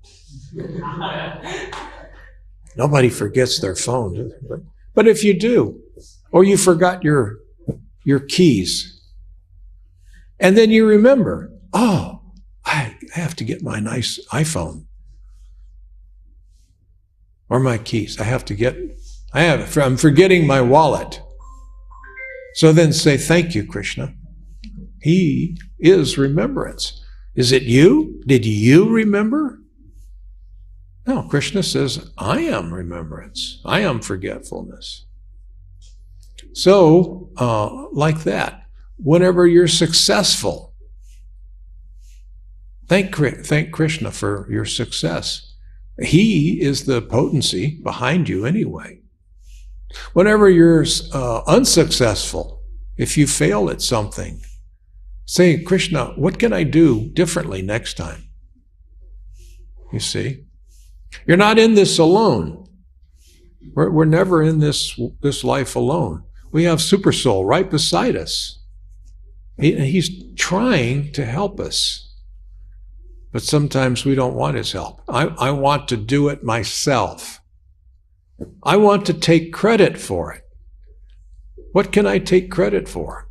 Nobody forgets their phone, do they? But if you do, or you forgot your keys, and then you remember, "Oh, I have to get my nice iPhone. Or my keys. I'm forgetting my wallet." So then say, "Thank you, Krishna." He is remembrance. Is it you? Did you remember? No, Krishna says, "I am remembrance. I am forgetfulness." So, like that, whenever you're successful, thank Krishna for your success. He is the potency behind you anyway. Whenever you're unsuccessful, if you fail at something, say, "Krishna, what can I do differently next time?" You see? You're not in this alone. We're never in this life alone. We have Super Soul right beside us. He's trying to help us. But sometimes we don't want his help. I want to do it myself. I want to take credit for it. What can I take credit for?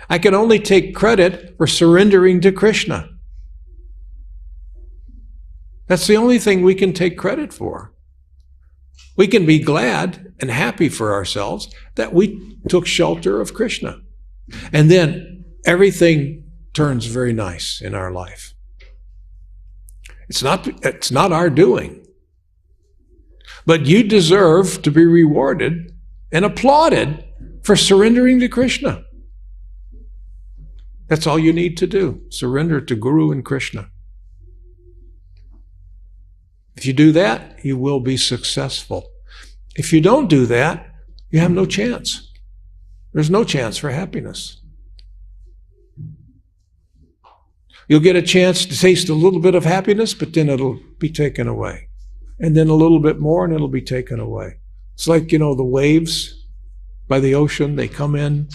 I can only take credit for surrendering to Krishna. That's the only thing we can take credit for. We can be glad and happy for ourselves that we took shelter of Krishna. And then everything turns very nice in our life. It's not our doing. But you deserve to be rewarded and applauded for surrendering to Krishna. That's all you need to do. Surrender to Guru and Krishna. If you do that, you will be successful. If you don't do that, you have no chance. There's no chance for happiness. You'll get a chance to taste a little bit of happiness, but then it'll be taken away. And then a little bit more, and it'll be taken away. It's like, the waves by the ocean, they come in,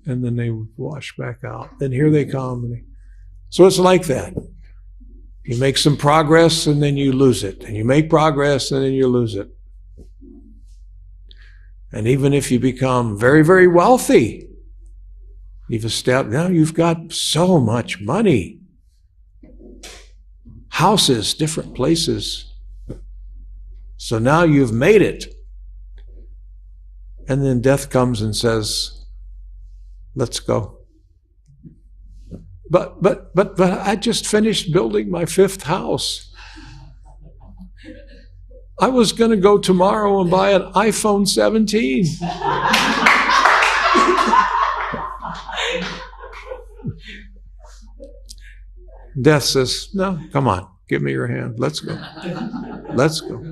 and then they wash back out. Then here they come. So it's like that. You make some progress, and then you lose it. And you make progress, and then you lose it. And even if you become very, very wealthy, now you've got so much money. Houses, different places. So now you've made it. And then death comes and says, let's go. But I just finished building my 5th house. I was going to go tomorrow and buy an iPhone 17. Death says, no, come on, give me your hand. Let's go. Let's go.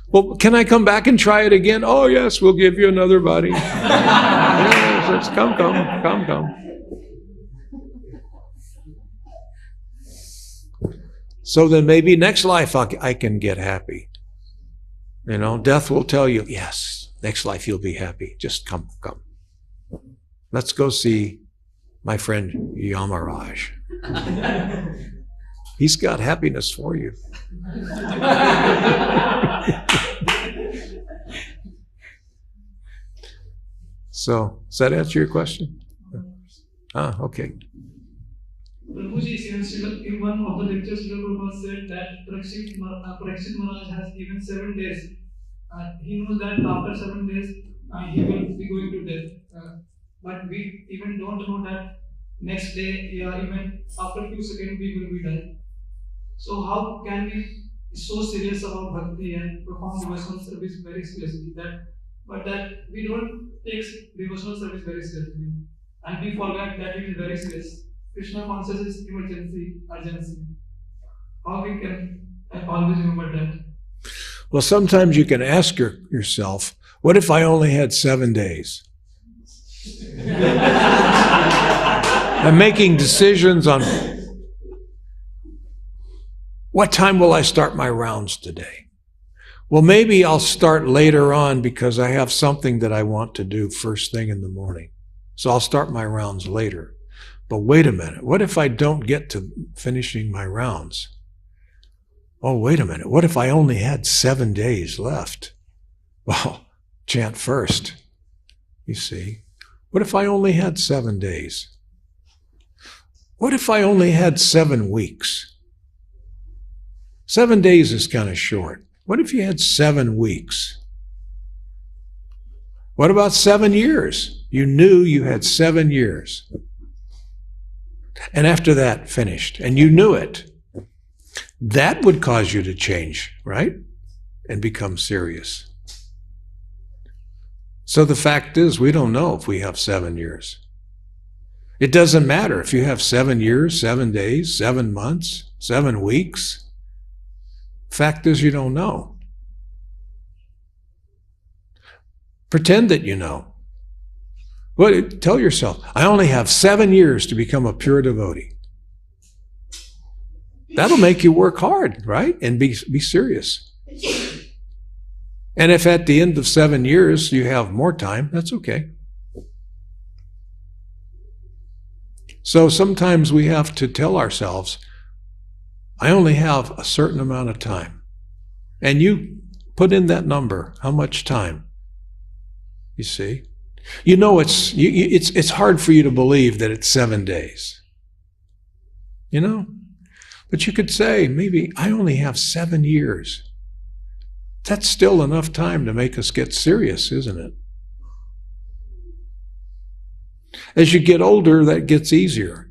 Well, can I come back and try it again? Oh, yes, we'll give you another body. Yes, come. So then maybe next life I can get happy. Death will tell you, yes, next life you'll be happy. Just come. Let's go see my friend Yamaraj. He's got happiness for you. So, does that answer your question? Okay. Prabhuji, in one of the lectures, Srila Prabhupada said that Parikshit Maharaj has given 7 days. He knows that after 7 days, he will be going to death. But we even don't know that next day, even after a few seconds, we will be dead. So how can we be so serious about bhakti and perform devotional service very seriously? But we don't take devotional service very seriously. And we forget that it is very serious. Krishna consciousness is urgency. How we can always remember that? Well, sometimes you can ask yourself, what if I only had 7 days? I'm making decisions on what time will I start my rounds today? Well, maybe I'll start later on because I have something that I want to do first thing in the morning. So I'll start my rounds later. But wait a minute, what if I don't get to finishing my rounds? Oh, wait a minute, what if I only had 7 days left? Well, chant first, you see. What if I only had 7 days? What if I only had 7 weeks? 7 days is kind of short. What if you had 7 weeks? What about 7 years? You knew you had 7 years. And after that, finished. And you knew it. That would cause you to change, right? And become serious. So the fact is, we don't know if we have 7 years. It doesn't matter if you have 7 years, 7 days, 7 months, 7 weeks. Fact is, you don't know. Pretend that you know. Well, tell yourself, I only have 7 years to become a pure devotee. That'll make you work hard, right? And be serious. And if at the end of 7 years you have more time, that's okay. So sometimes we have to tell ourselves, I only have a certain amount of time. And you put in that number, how much time. You see? You know it's hard for you to believe that it's 7 days. You know? But you could say, maybe I only have 7 years. That's still enough time to make us get serious, isn't it? As you get older, that gets easier.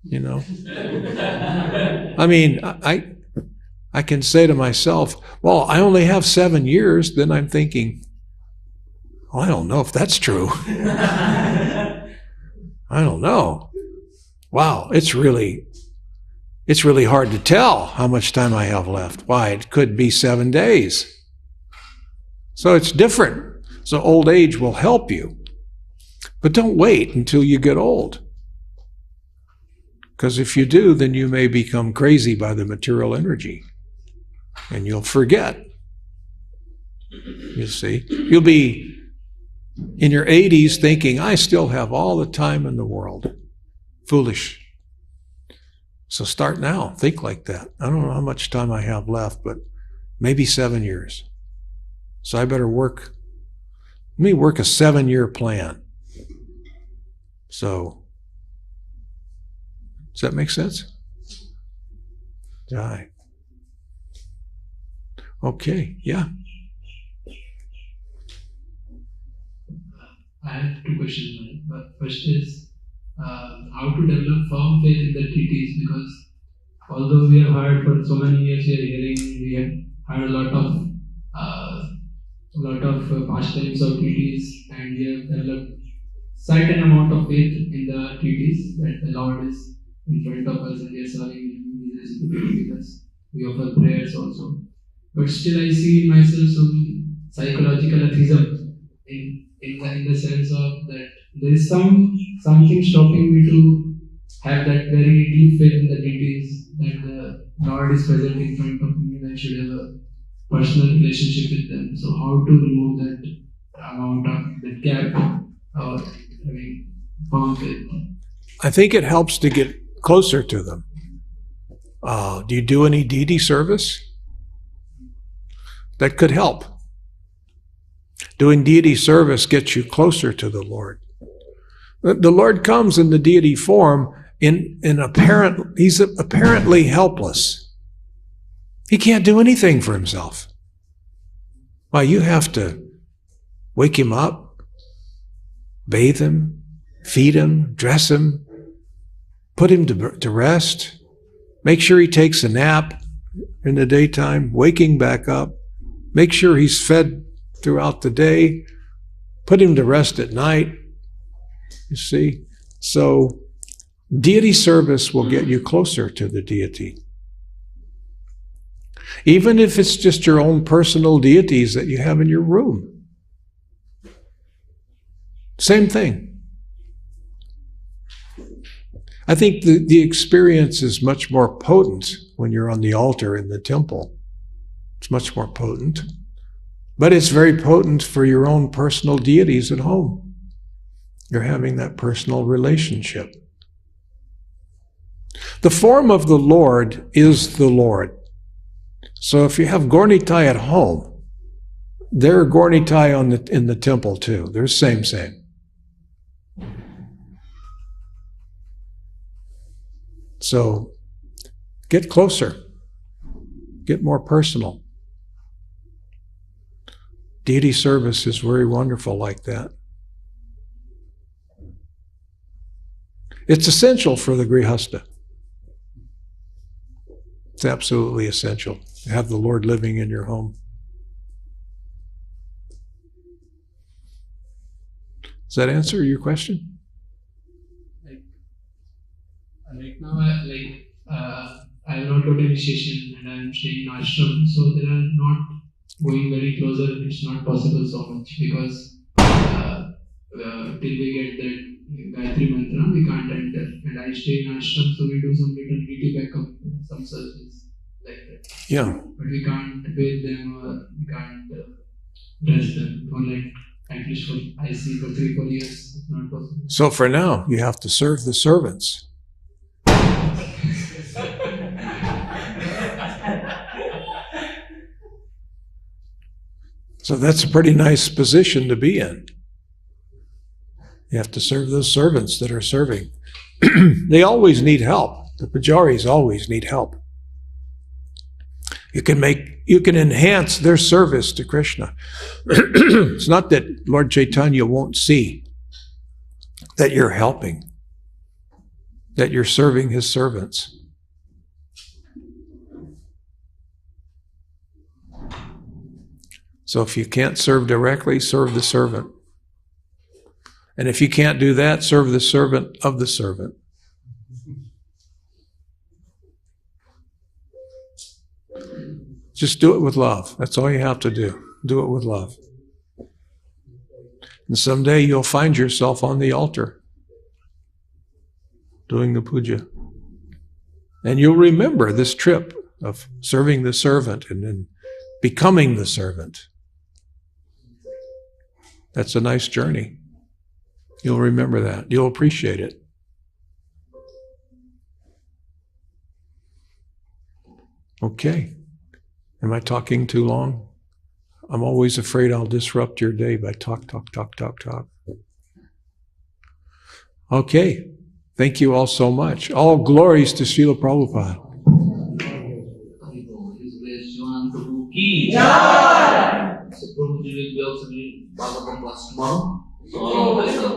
You know? I mean, I can say to myself, well, I only have 7 years. Then I'm thinking, well, I don't know if that's true. I don't know. Wow, it's really hard to tell how much time I have left. Why? It could be 7 days. So it's different. So old age will help you. But don't wait until you get old. Because if you do, then you may become crazy by the material energy. And you'll forget. You see? You'll be in your 80s thinking, I still have all the time in the world. Foolish. So start now. Think like that. I don't know how much time I have left, but maybe 7 years. So I better let me work a 7-year plan. So, does that make sense? Right. Okay, yeah. I have 2 questions. First is how to develop firm faith in the treaties, because although we have heard for so many years, we have heard a lot of pastimes of treaties, and we have developed certain amount of faith in the treaties that the Lord is in front of us and we are serving Him, He is reciprocating with us. We offer prayers also. But still I see in myself some psychological atheism in the sense of that there is something stopping me to have that very deep faith in the deities, that the Lord is present in front of me and I should have a personal relationship with them. So how to remove that amount of that gap or having firm faith? I think it helps to get closer to them. Do you do any deity service? That could help. Doing deity service gets you closer to the Lord. The Lord comes in the deity form he's apparently helpless. He can't do anything for himself. Why, you have to wake him up, bathe him, feed him, dress him, put him to rest, make sure he takes a nap in the daytime, waking back up, make sure he's fed throughout the day, put him to rest at night. You see? So deity service will get you closer to the deity. Even if it's just your own personal deities that you have in your room. Same thing. I think the experience is much more potent when you're on the altar in the temple. It's much more potent. But it's very potent for your own personal deities at home. You're having that personal relationship. The form of the Lord is the Lord. So if you have Gornitai at home, there are Gornitai in the temple too. They're same. So get closer. Get more personal. Deity service is very wonderful like that. It's essential for the Grihasta. It's absolutely essential to have the Lord living in your home. Does that answer your question? Right now, I have not got initiation and I am staying in ashram, so they are not going very closer. It's not possible so much because till we get that Gayatri mantra, we can't enter. And I stay in ashram, so we do some little deity backup, some services like that. Yeah. But we can't bathe them or we can't dress them for at least for 3-4 years. It's not possible. So for now, you have to serve the servants. So that's a pretty nice position to be in. You have to serve those servants that are serving. They always need help. The pujaris always need help. You can enhance their service to Krishna. It's not that Lord Chaitanya won't see that you're helping, that you're serving his servants. So if you can't serve directly, serve the servant. And if you can't do that, serve the servant of the servant. Just do it with love. That's all you have to do. Do it with love. And someday you'll find yourself on the altar doing the puja. And you'll remember this trip of serving the servant and then becoming the servant. That's a nice journey. You'll remember that. You'll appreciate it. Okay. Am I talking too long? I'm always afraid I'll disrupt your day by talk. Okay. Thank you all so much. All glories to Srila Prabhupada. His Grace Jivananda Prabhu ki jai. So Prabhuji will be also doing Bhagavatam class tomorrow. So all of us are.